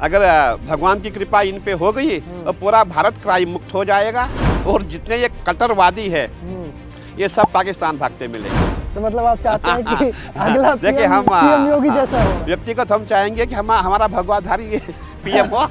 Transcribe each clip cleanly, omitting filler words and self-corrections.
अगर भगवान की कृपा इन पे हो गई तो पूरा भारत क्राइम मुक्त हो जाएगा और जितने ये कट्टरवादी है ये सब पाकिस्तान भागते मिलेंगे। तो मतलब आप चाहते हैं कि अगला देखिए हम सीएम योगी जैसा हो? व्यक्तिगत हम चाहेंगे कि हमारा भगवाधारी पीएम हो।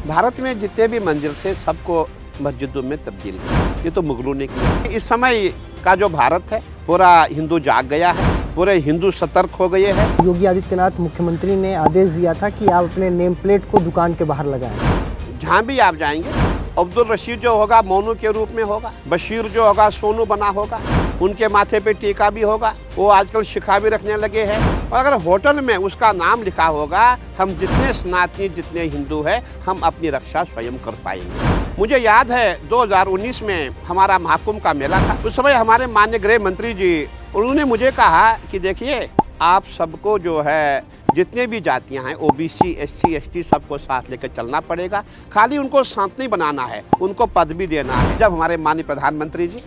भारत में जितने भी मंदिर थे सबको मस्जिदों में तब्दील किया, ये तो मुगलों ने किया। इस समय का जो भारत है पूरा हिंदू जाग गया है, पूरे हिंदू सतर्क हो गए हैं। योगी आदित्यनाथ मुख्यमंत्री ने आदेश दिया था कि आप अपने नेम प्लेट को दुकान के बाहर लगाएं। जहाँ भी आप जाएंगे अब्दुल रशीद जो होगा मोनू के रूप में होगा, बशीर जो होगा सोनू बना होगा, उनके माथे पे टीका भी होगा, वो आजकल शिखा भी रखने लगे हैं। और अगर होटल में उसका नाम लिखा होगा हम जितने सनातनी जितने हिंदू हैं हम अपनी रक्षा स्वयं कर पाएंगे। मुझे याद है 2019 में हमारा महाकुंभ का मेला था। उस समय हमारे माननीय गृह मंत्री जी उन्होंने मुझे कहा कि देखिए आप सबको जो है जितने भी जातियां हैं ओबीसी एससी एसटी सबको साथ लेकर चलना पड़ेगा, खाली उनको शांत नहीं बनाना है, उनको पद भी देना है। जब हमारे माननीय प्रधानमंत्री जी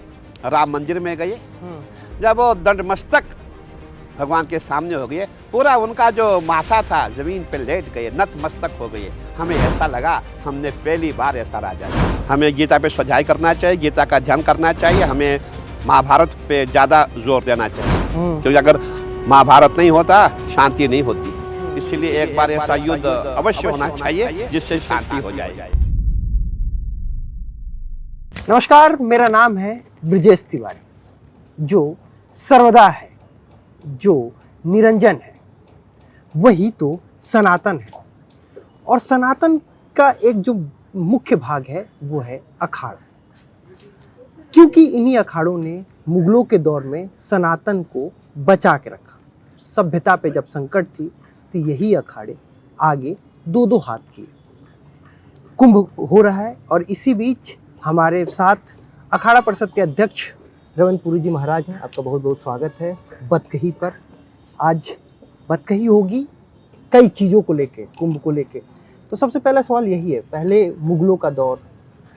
राम मंदिर में गए, जब वो दंडमस्तक भगवान के सामने हो गए, पूरा उनका जो माथा था जमीन पे लेट गए, नतमस्तक हो गए। हमें ऐसा लगा हमने पहली बार ऐसा राजा। हमें गीता पे स्वाध्याय करना चाहिए, गीता का ध्यान करना चाहिए, हमें महाभारत पे ज़्यादा जोर देना चाहिए, क्योंकि अगर महाभारत नहीं होता शांति नहीं होती। इसीलिए एक बार ऐसा युद्ध अवश्य होना चाहिए जिससे शांति हो जाए। नमस्कार, मेरा नाम है ब्रजेश तिवारी, जो सर्वदा है, जो निरंजन है, वही तो सनातन है। और सनातन का एक जो मुख्य भाग है वो है अखाड़ा, क्योंकि इन्हीं अखाड़ों ने मुगलों के दौर में सनातन को बचा के रखा। सभ्यता पे जब संकट थी तो यही अखाड़े आगे दो दो हाथ किए। कुंभ हो रहा है और इसी बीच हमारे साथ अखाड़ा परिषद के अध्यक्ष रवनपुरी जी महाराज हैं। आपका बहुत बहुत स्वागत है बतकही पर। आज बतकही होगी कई चीज़ों को लेके, कुंभ को लेके। तो सबसे पहला सवाल यही है, पहले मुगलों का दौर,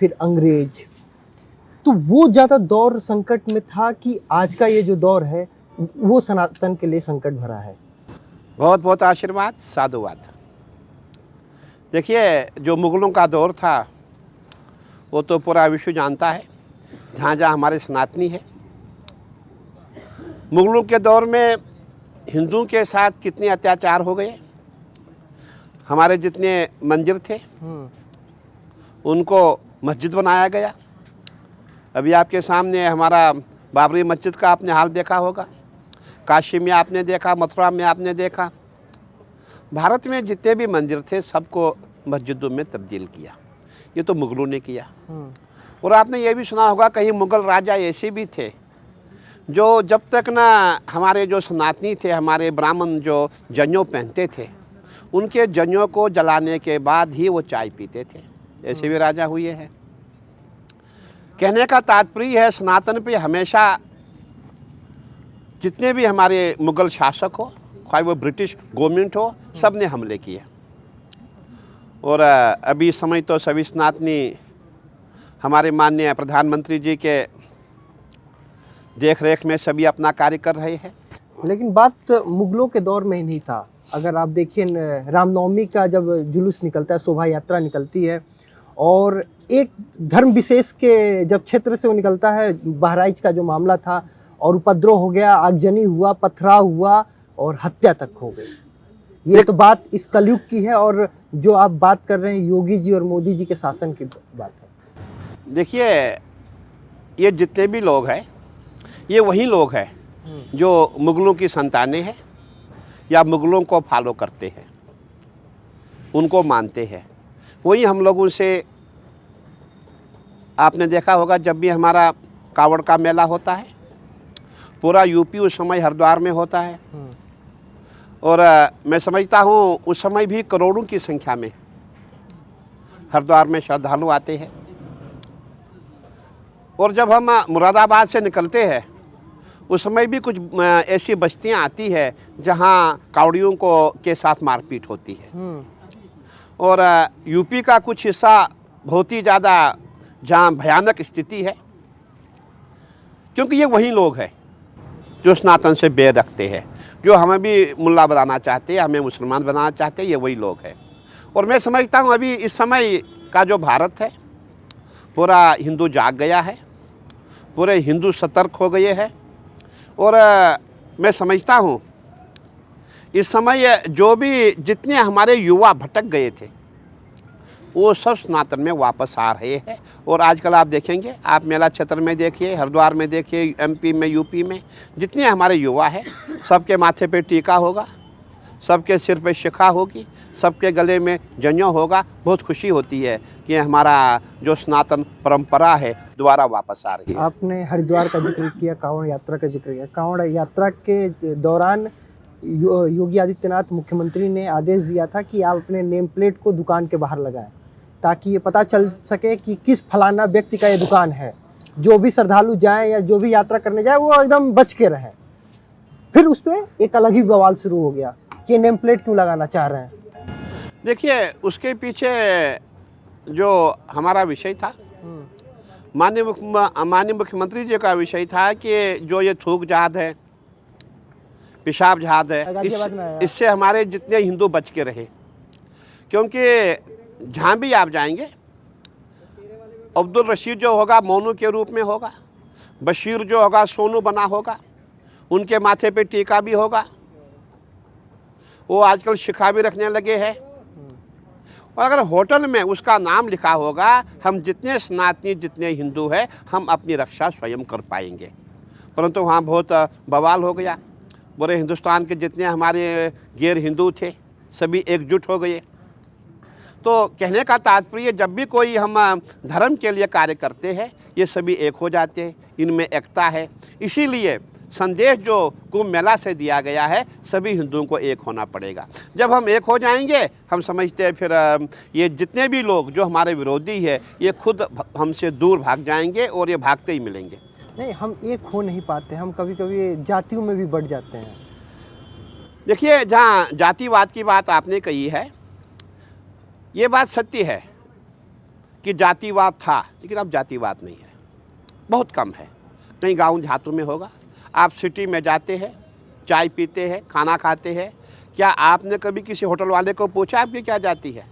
फिर अंग्रेज, तो वो ज़्यादा दौर संकट में था कि आज का ये जो दौर है वो सनातन के लिए संकट भरा है? बहुत बहुत आशीर्वाद, साधुवाद। देखिए जो मुगलों का दौर था वो तो पूरा विश्व जानता है, जहाँ जहाँ हमारे सनातनी है। मुगलों के दौर में हिंदुओं के साथ कितने अत्याचार हो गए। हमारे जितने मंदिर थे उनको मस्जिद बनाया गया। अभी आपके सामने हमारा बाबरी मस्जिद का आपने हाल देखा होगा, काशी में आपने देखा, मथुरा में आपने देखा। भारत में जितने भी मंदिर थे सबको मस्जिदों में तब्दील किया, ये तो मुगलों ने किया। और आपने ये भी सुना होगा कहीं मुगल राजा ऐसे भी थे जो जब तक ना हमारे जो सनातनी थे, हमारे ब्राह्मण जो जनेऊ पहनते थे, उनके जनेऊ को जलाने के बाद ही वो चाय पीते थे। ऐसे भी राजा हुए हैं। कहने का तात्पर्य है सनातन पे हमेशा जितने भी हमारे मुगल शासक हो, चाहे वो ब्रिटिश गवर्नमेंट हो, सब ने हमले किए। और अभी समय तो सभी सनातनी हमारे माननीय प्रधानमंत्री जी के देख रेख में सभी अपना कार्य कर रहे हैं। लेकिन बात मुगलों के दौर में ही नहीं था। अगर आप देखिए रामनवमी का जब जुलूस निकलता है, शोभा यात्रा निकलती है, और एक धर्म विशेष के जब क्षेत्र से वो निकलता है, बहराइच का जो मामला था और उपद्रव हो गया, आगजनी हुआ, पथराव हुआ और हत्या तक हो गई। ये तो बात इस कलयुग की है, और जो आप बात कर रहे हैं योगी जी और मोदी जी के शासन की बात है। देखिए ये जितने भी लोग हैं ये वही लोग हैं जो मुगलों की संतानें हैं या मुगलों को फॉलो करते हैं, उनको मानते हैं। वही हम लोगों से आपने देखा होगा जब भी हमारा कावड़ का मेला होता है, पूरा यूपी उस समय हरिद्वार में होता है। और मैं समझता हूँ उस समय भी करोड़ों की संख्या में हरिद्वार में श्रद्धालु आते हैं। और जब हम मुरादाबाद से निकलते हैं उस समय भी कुछ ऐसी बस्तियाँ आती है जहाँ कावड़ियों को के साथ मारपीट होती है। और यूपी का कुछ हिस्सा बहुत ही ज़्यादा जहाँ भयानक स्थिति है, क्योंकि ये वही लोग हैं जो सनातन से बैर रखते हैं, जो हमें भी मुल्ला बनाना चाहते हैं, हमें मुसलमान बनाना चाहते हैं, ये वही लोग हैं। और मैं समझता हूँ अभी इस समय का जो भारत है, पूरा हिंदू जाग गया है, पूरे हिंदू सतर्क हो गए हैं। और मैं समझता हूँ इस समय जो भी जितने हमारे युवा भटक गए थे वो सब सनातन में वापस आ रहे हैं। और आजकल आप देखेंगे, आप मेला क्षेत्र में देखिए, हरिद्वार में देखिए, एमपी में, यूपी में जितने हमारे युवा हैं सबके माथे पे टीका होगा, सबके सिर पे शिखा होगी, सबके गले में जनेऊ होगा। बहुत खुशी होती है कि हमारा जो सनातन परंपरा है दोबारा वापस आ रही है। आपने हरिद्वार का जिक्र किया, कांवड़ यात्रा का जिक्र किया। कांवड़ यात्रा के दौरान योगी आदित्यनाथ मुख्यमंत्री ने आदेश दिया था कि आप अपने नेम प्लेट को दुकान के बाहर लगाएं, ताकि ये पता चल सके कि किस फलाना व्यक्ति का ये दुकान है। जो भी श्रद्धालु जाए या जो भी यात्रा करने जाए वो एकदम बच के रहे। फिर उस पर एक अलग ही बवाल शुरू हो गया कि नेम प्लेट क्यों लगाना चाह रहे हैं। देखिए, उसके पीछे जो हमारा विषय था, माननीय मुख्यमंत्री जी का विषय था कि जो ये थूक जहाद है, पेशाब जहाद है, इससे हमारे जितने हिंदू बच के रहे। क्योंकि जहाँ भी आप जाएंगे, अब्दुल रशीद जो होगा मोनू के रूप में होगा, बशीर जो होगा सोनू बना होगा, उनके माथे पे टीका भी होगा, वो आजकल शिखा भी रखने लगे हैं। और अगर होटल में उसका नाम लिखा होगा, हम जितने सनातनी जितने हिंदू हैं हम अपनी रक्षा स्वयं कर पाएंगे। परंतु वहाँ बहुत बवाल हो गया। पूरे हिंदुस्तान के जितने हमारे गैर हिंदू थे सभी एकजुट हो गए। तो कहने का तात्पर्य, जब भी कोई हम धर्म के लिए कार्य करते हैं ये सभी एक हो जाते हैं, इनमें एकता है। इसीलिए संदेश जो कुंभ मेला से दिया गया है, सभी हिंदुओं को एक होना पड़ेगा। जब हम एक हो जाएंगे, हम समझते हैं फिर ये जितने भी लोग जो हमारे विरोधी है ये खुद हमसे दूर भाग जाएंगे और ये भागते ही मिलेंगे। नहीं, हम एक हो नहीं पाते, हम कभी कभी जातियों में भी बढ़ जाते हैं। देखिए, जहाँ जातिवाद की बात आपने कही है, ये बात सत्य है कि जातिवाद था, लेकिन अब जातिवाद नहीं है, बहुत कम है। कहीं गाँव देहातों में होगा। आप सिटी में जाते हैं, चाय पीते हैं, खाना खाते हैं, क्या आपने कभी किसी होटल वाले को पूछा आपकी क्या जाति है?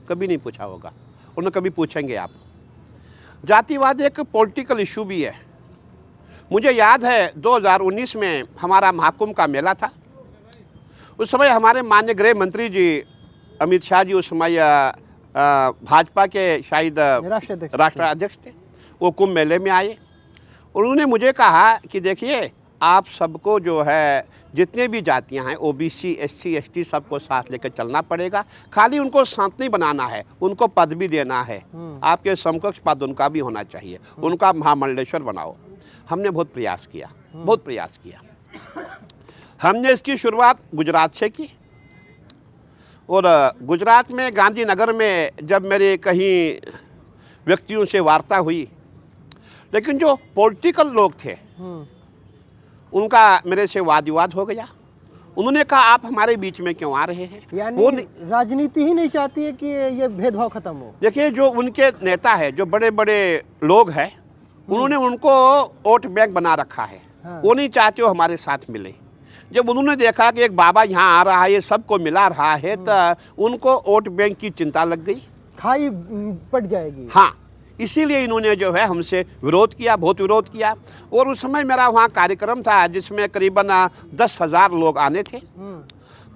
कभी नहीं पूछा होगा, उन्हें कभी पूछेंगे आप। जातिवाद एक पॉलिटिकल इशू भी है। मुझे याद है 2019 में हमारा महाकुंभ का मेला था। उस समय हमारे माननीय गृह मंत्री जी अमित शाह जी, उस समय भाजपा के शायद राष्ट्राध्यक्ष थे, वो कुंभ मेले में आए। उन्होंने मुझे कहा कि देखिए, आप सबको जो है जितने भी जातियां हैं, ओबीसी, एससी, एसटी, सबको साथ लेकर चलना पड़ेगा। खाली उनको शांत नहीं बनाना है, उनको पद भी देना है। आपके समकक्ष पद उनका भी होना चाहिए, उनका महामंडलेश्वर बनाओ। हमने बहुत प्रयास किया, बहुत प्रयास किया। हमने इसकी शुरुआत गुजरात से की। और गुजरात में गांधीनगर में जब मेरे कहीं व्यक्तियों से वार्ता हुई, लेकिन जो पॉलिटिकल लोग थे उनका मेरे से वाद विवाद हो गया। उन्होंने कहा आप हमारे बीच में क्यों आ रहे हैं? यानी वो राजनीति ही नहीं चाहती है कि ये भेदभाव खत्म हो। देखिए, जो उनके नेता है, जो बड़े बड़े लोग हैं, उन्होंने उनको वोट बैंक बना रखा है। वो नहीं चाहते हो हमारे साथ मिले। जब उन्होंने देखा कि एक बाबा यहाँ आ रहा है, ये सबको मिला रहा है, तो उनको वोट बैंक की चिंता लग गई, खाई पड़ जाएगी। हाँ, इसीलिए इन्होंने जो है हमसे विरोध किया, बहुत विरोध किया। और उस समय मेरा वहाँ कार्यक्रम था जिसमें करीबन 10,000 लोग आने थे।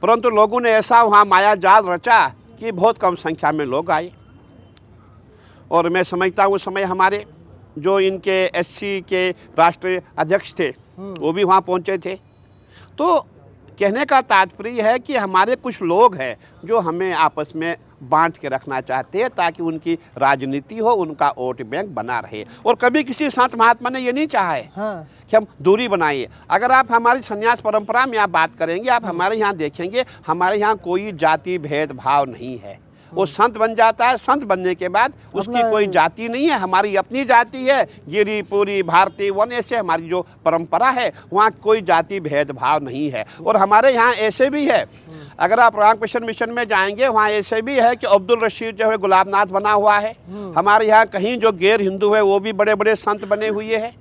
परंतु लोगों ने ऐसा वहाँ माया जाल रचा कि बहुत कम संख्या में लोग आए। और मैं समझता हूँ उस समय हमारे जो इनके एससी के राष्ट्रीय अध्यक्ष थे वो भी वहाँ पहुँचे थे। तो कहने का तात्पर्य है कि हमारे कुछ लोग हैं जो हमें आपस में बांट के रखना चाहते हैं ताकि उनकी राजनीति हो, उनका वोट बैंक बना रहे। और कभी किसी संत महात्मा ने ये नहीं चाहा है कि हम दूरी बनाइए। अगर आप हमारी संन्यास परंपरा में आप बात करेंगे, आप हमारे यहाँ देखेंगे, हमारे यहाँ कोई जाति भेदभाव नहीं है। वो संत बन जाता है, संत बनने के बाद उसकी कोई जाति नहीं है, हमारी अपनी जाति है। गिरी पूरी भारतीय वन, ऐसे हमारी जो परंपरा है, वहाँ कोई जाति भेदभाव नहीं है। और हमारे यहाँ ऐसे भी है, अगर आप रामकृष्ण मिशन में जाएंगे वहाँ ऐसे भी है कि अब्दुल रशीद जो है गुलाबनाथ बना हुआ है। हमारे यहाँ कहीं जो गैर हिंदू है वो भी बड़े बड़े संत बने हुए हैं।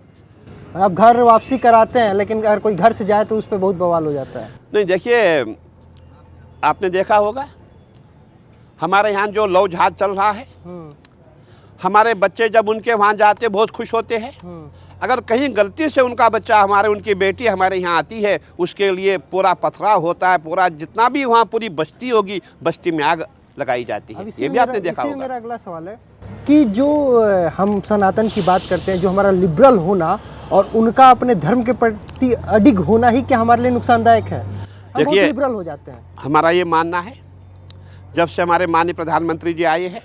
आप घर वापसी कराते हैं, लेकिन अगर कोई घर से जाए तो उस पर बहुत बवाल हो जाता है। नहीं, देखिए, आपने देखा होगा हमारे यहाँ जो लव जहाज चल रहा है, हमारे बच्चे जब उनके वहाँ जाते बहुत खुश होते हैं। अगर कहीं गलती से उनका बच्चा उनकी बेटी हमारे यहाँ आती है, उसके लिए पूरा पथराव होता है, पूरा जितना भी वहाँ पूरी बस्ती होगी, बस्ती में आग लगाई जाती है। ये भी आपने देखा होगा। मेरा अगला सवाल है कि जो हम सनातन की बात करते हैं, जो हमारा लिबरल होना और उनका अपने धर्म के प्रति अडिग होना ही क्या हमारे लिए नुकसानदायक है? हम बहुत लिबरल हो जाते हैं। हमारा ये मानना है, जब से हमारे माननीय प्रधानमंत्री जी आए हैं,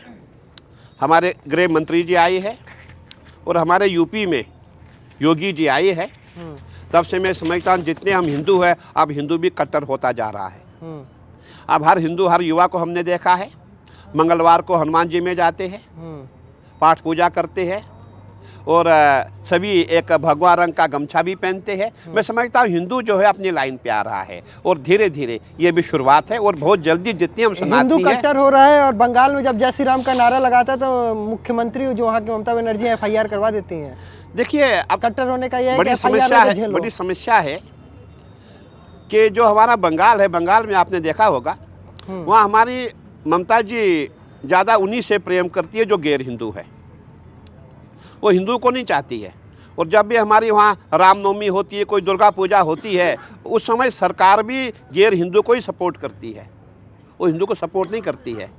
हमारे गृह मंत्री जी आए हैं और हमारे यूपी में योगी जी आए हैं, तब से मैं समझता हूँ जितने हम हिंदू हैं, अब हिंदू भी कट्टर होता जा रहा है। अब हर हिंदू, हर युवा को हमने देखा है, मंगलवार को हनुमान जी में जाते हैं, पाठ पूजा करते हैं और सभी एक भगवा रंग का गमछा भी पहनते हैं। मैं समझता हूँ हिंदू जो है अपनी लाइन पे आ रहा है और धीरे धीरे ये भी शुरुआत है और बहुत जल्दी जितनी हम सनातनी हिंदू कट्टर हो रहा है। और बंगाल में जब जय श्री राम का नारा लगाता है तो मुख्यमंत्री जो वहाँ की ममता बनर्जी FIR करवा देती हैं। देखिए, अब कट्टर होने का ये बड़ी समस्या है कि जो हमारा बंगाल है, बंगाल में आपने देखा होगा, वहाँ हमारी ममता जी ज़्यादा उन्हीं से प्रेम करती है जो गैर हिंदू है, वो हिंदू को नहीं चाहती है। और जब भी हमारी वहाँ रामनवमी होती है, कोई दुर्गा पूजा होती है, उस समय सरकार भी गैर हिंदू को ही सपोर्ट करती है, वो हिंदू को सपोर्ट नहीं करती है।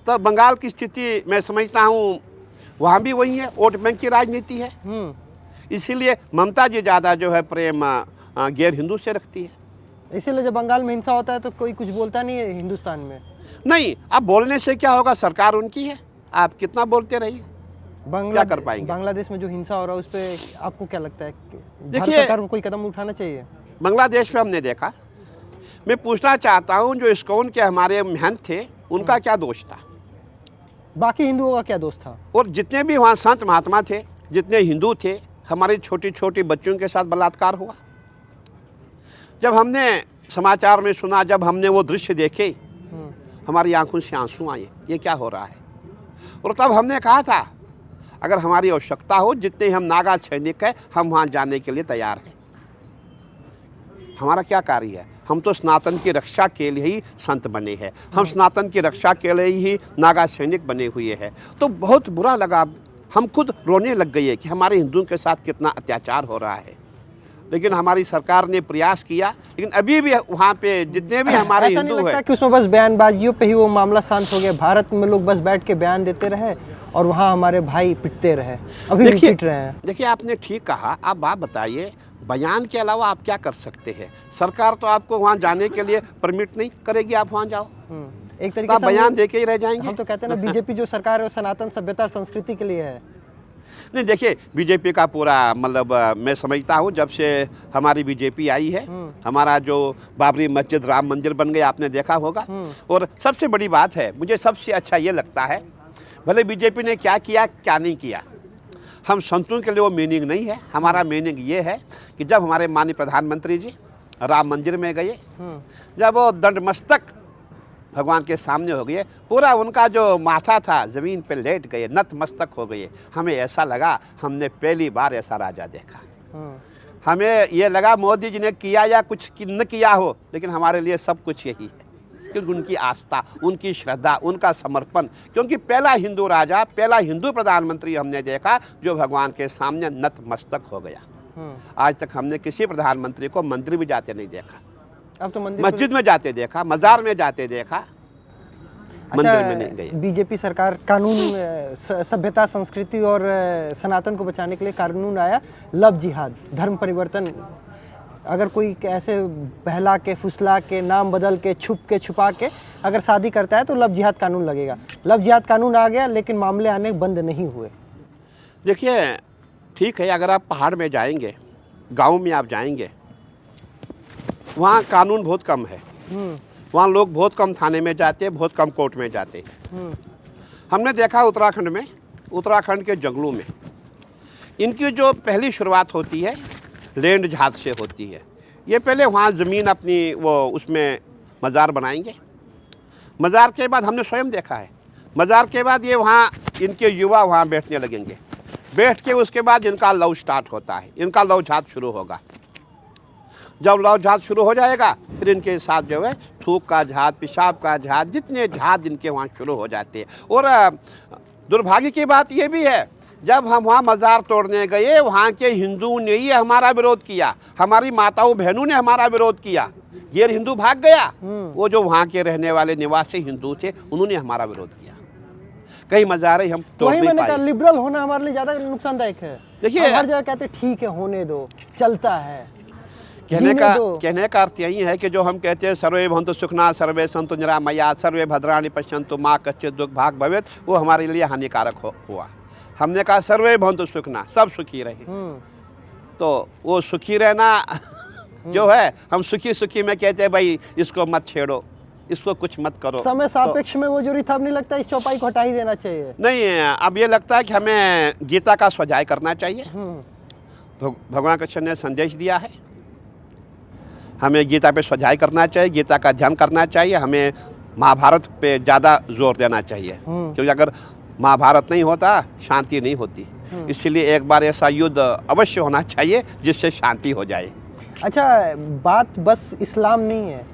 तो बंगाल की स्थिति मैं समझता हूँ वहाँ भी वही है, वोट बैंक की राजनीति है। इसीलिए ममता जी ज़्यादा जो है प्रेम गैर हिंदू से रखती है। इसीलिए जब बंगाल में हिंसा होता है तो कोई कुछ बोलता नहीं है हिंदुस्तान में। नहीं, अब बोलने से क्या होगा, सरकार उनकी है, आप कितना बोलते रहिए, क्या कर पाएंगे। बांग्लादेश में जो हिंसा हो रहा है उस पर आपको क्या लगता है? देखिए, सरकार को कोई कदम उठाना चाहिए? बांग्लादेश में हमने देखा, मैं पूछना चाहता हूँ जो इस्कॉन के हमारे महंत थे, उनका क्या दोष था? बाकी हिंदुओं का क्या दोष था? और जितने भी वहाँ संत महात्मा थे, जितने हिंदू थे, हमारी छोटी छोटी बच्चियों के साथ बलात्कार हुआ। जब हमने समाचार में सुना, जब हमने वो दृश्य देखे, हमारी आंखों से आंसू आए, ये क्या हो रहा है। और तब हमने कहा था अगर हमारी आवश्यकता हो, जितने हम नागा सैनिक हैं, हम वहाँ जाने के लिए तैयार हैं। हमारा क्या कार्य है? हम तो सनातन की रक्षा के लिए ही संत बने हैं, हम सनातन की रक्षा के लिए ही नागा सैनिक बने हुए हैं। तो बहुत बुरा लगा, हम खुद रोने लग गए कि हमारे हिंदुओं के साथ कितना अत्याचार हो रहा है। लेकिन हमारी सरकार ने प्रयास किया, लेकिन अभी भी वहाँ पे जितने भी हमारे हिंदू हैं कि उसमें बस बयानबाजियों पे ही वो मामला शांत हो गया। भारत में लोग बस बैठ के बयान देते रहे और वहाँ हमारे भाई पिटते रहे, अभी भी पिट रहे हैं। देखिए, आपने ठीक कहा। आप बात बताइए, बयान के अलावा आप क्या कर सकते हैं? सरकार तो आपको वहाँ जाने के लिए परमिट नहीं करेगी, आप वहाँ जाओ, एक तरीके से बयान दे के ही रह जाएंगे। हम तो कहते हैं ना, बीजेपी जो सरकार है वो सनातन सभ्यता और संस्कृति के लिए है। नहीं, देखिए, बीजेपी का पूरा मतलब मैं समझता हूँ जब से हमारी बीजेपी आई है, हमारा जो बाबरी मस्जिद राम मंदिर बन गया, आपने देखा होगा। और सबसे बड़ी बात है, मुझे सबसे अच्छा ये लगता है, भले बीजेपी ने क्या किया क्या नहीं किया, हम संतों के लिए वो मीनिंग नहीं है। हमारा मीनिंग ये है कि जब हमारे माननीय प्रधानमंत्री जी राम मंदिर में गए, जब वो दंडमस्तक भगवान के सामने हो गए, पूरा उनका जो माथा था ज़मीन पे लेट गए, नतमस्तक हो गए। हमें ऐसा लगा हमने पहली बार ऐसा राजा देखा। हमें ये लगा मोदी जी ने किया या कुछ न किया हो, लेकिन हमारे लिए सब कुछ यही है, क्योंकि उनकी आस्था, उनकी श्रद्धा, उनका समर्पण। क्योंकि पहला हिंदू राजा, पहला हिंदू प्रधानमंत्री हमने देखा जो भगवान के सामने नतमस्तक हो गया। आज तक हमने किसी प्रधानमंत्री को मंदिर भी जाते नहीं देखा। अब तो मस्जिद में जाते देखा, मजार में जाते देखा, मंदिर में नहीं गए। बीजेपी सरकार कानून, सभ्यता, संस्कृति और सनातन को बचाने के लिए कानून आया, लव जिहाद, धर्म परिवर्तन। अगर कोई ऐसे बहला के, फुसला के, नाम बदल के, छुप के, छुपा के अगर शादी करता है तो लव जिहाद कानून लगेगा। लव जिहाद कानून आ गया, लेकिन मामले आने बंद नहीं हुए। देखिए, ठीक है, अगर आप पहाड़ में जाएंगे, गांव में आप जाएंगे, वहाँ कानून बहुत कम है, वहाँ लोग बहुत कम थाने में जाते हैं, बहुत कम कोर्ट में जाते हैं। हमने देखा उत्तराखंड में, उत्तराखंड के जंगलों में इनकी जो पहली शुरुआत होती है लैंड जहाज से होती है। ये पहले वहाँ ज़मीन अपनी वो उसमें मज़ार बनाएंगे, मज़ार के बाद हमने स्वयं देखा है, मज़ार के बाद ये वहाँ इनके युवा वहाँ बैठने लगेंगे, बैठ के उसके बाद इनका लव स्टार्ट होता है, इनका लव जहाज शुरू होगा। जब लव जहाज शुरू हो जाएगा फिर इनके साथ जो है थूक का जहाज, पेशाब का जहाज, जितने जहाज इनके वहाँ शुरू हो जाते हैं। और दुर्भाग्य की बात ये भी है, जब हम वहाँ मज़ार तोड़ने गए वहाँ के हिंदुओं ने ही हमारा विरोध किया, हमारी माताओं बहनों ने हमारा विरोध किया। गैर हिंदू भाग गया, वो जो वहाँ के रहने वाले निवासी हिंदू थे उन्होंने हमारा विरोध किया। कई मज़ारें हम तोड़ वही नहीं मैंने पाए। कहा लिबरल होना हमारे लिए ज्यादा नुकसानदायक है। देखिए, हम हर जगह कहते ठीक है होने दो, चलता है, कहने जीने कहने का अर्थ यही है कि जो हम कहते हैं सर्वे भवन्तु सुखिनः सर्वे सन्तु निरामया सर्वे भद्राणि पश्यन्तु मा कश्चित् दुःख भाग् भवेत्, वो हमारे लिए हानिकारक हुआ। हमने कहा सर्वे भवन्तु सुखिनः, सब सुखी रहे। तो वो सुखी रहना जो है, हम सुखी सुखी में कहते हैं भाई इसको मत छेड़ो, इसको कुछ मत करो। समय सापेक्ष में वो जो रिथा, अब नहीं लगता इस चौपाई को हटा ही देना चाहिए? नहीं, अब ये लगता है कि हमें गीता का स्वाध्याय करना चाहिए। भगवान कृष्ण ने संदेश दिया है, हमें गीता पे स्वाध्याय करना चाहिए, गीता का ध्यान करना चाहिए, हमें महाभारत पे ज़्यादा जोर देना चाहिए, क्योंकि अगर महाभारत नहीं होता शांति नहीं होती। इसीलिए एक बार ऐसा युद्ध अवश्य होना चाहिए जिससे शांति हो जाए। अच्छा, बात बस इस्लाम नहीं है,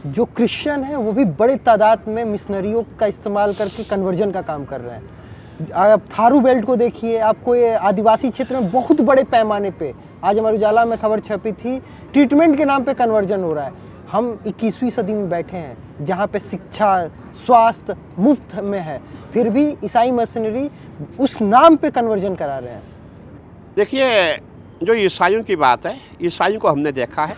जो क्रिश्चियन है वो भी बड़े तादाद में मिशनरियों का इस्तेमाल करके कन्वर्जन का काम कर रहे हैं। आप थारू बेल्ट को देखिए, आपको ये आदिवासी क्षेत्र में बहुत बड़े पैमाने पे, आज हमारे उजाला में खबर छपी थी, ट्रीटमेंट के नाम पे कन्वर्जन हो रहा है। हम 21वीं सदी में बैठे हैं जहाँ पे शिक्षा, स्वास्थ्य मुफ्त में है, फिर भी ईसाई मिशनरी उस नाम पे कन्वर्जन करा रहे हैं। देखिए, जो ईसाइयों की बात है, ईसाइयों को हमने देखा है,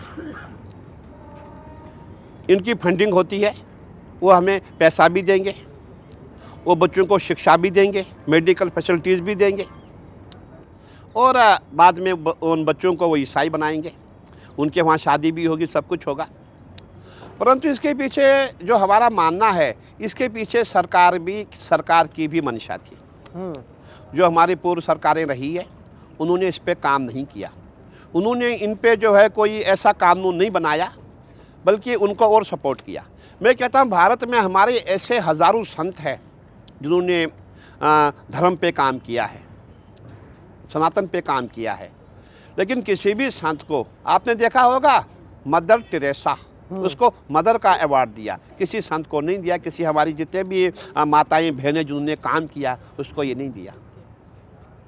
इनकी फंडिंग होती है, वो हमें पैसा भी देंगे, वो बच्चों को शिक्षा भी देंगे, मेडिकल फैसिलिटीज़ भी देंगे, और बाद में उन बच्चों को वो ईसाई बनाएंगे, उनके वहाँ शादी भी होगी, सब कुछ होगा। परंतु इसके पीछे जो हमारा मानना है, इसके पीछे सरकार की भी मंशा थी। जो हमारी पूर्व सरकारें रही है उन्होंने इस पे काम नहीं किया, उन्होंने इन पे जो है कोई ऐसा कानून नहीं बनाया, बल्कि उनको और सपोर्ट किया। मैं कहता हूँ भारत में हमारे ऐसे हज़ारों संत हैं जिन्होंने धर्म पे काम किया है, सनातन पे काम किया है, लेकिन किसी भी संत को आपने देखा होगा मदर टेरेसा, उसको मदर का अवार्ड दिया, किसी संत को नहीं दिया। किसी हमारी जितने भी माताएं बहनें जिन्होंने काम किया उसको ये नहीं दिया,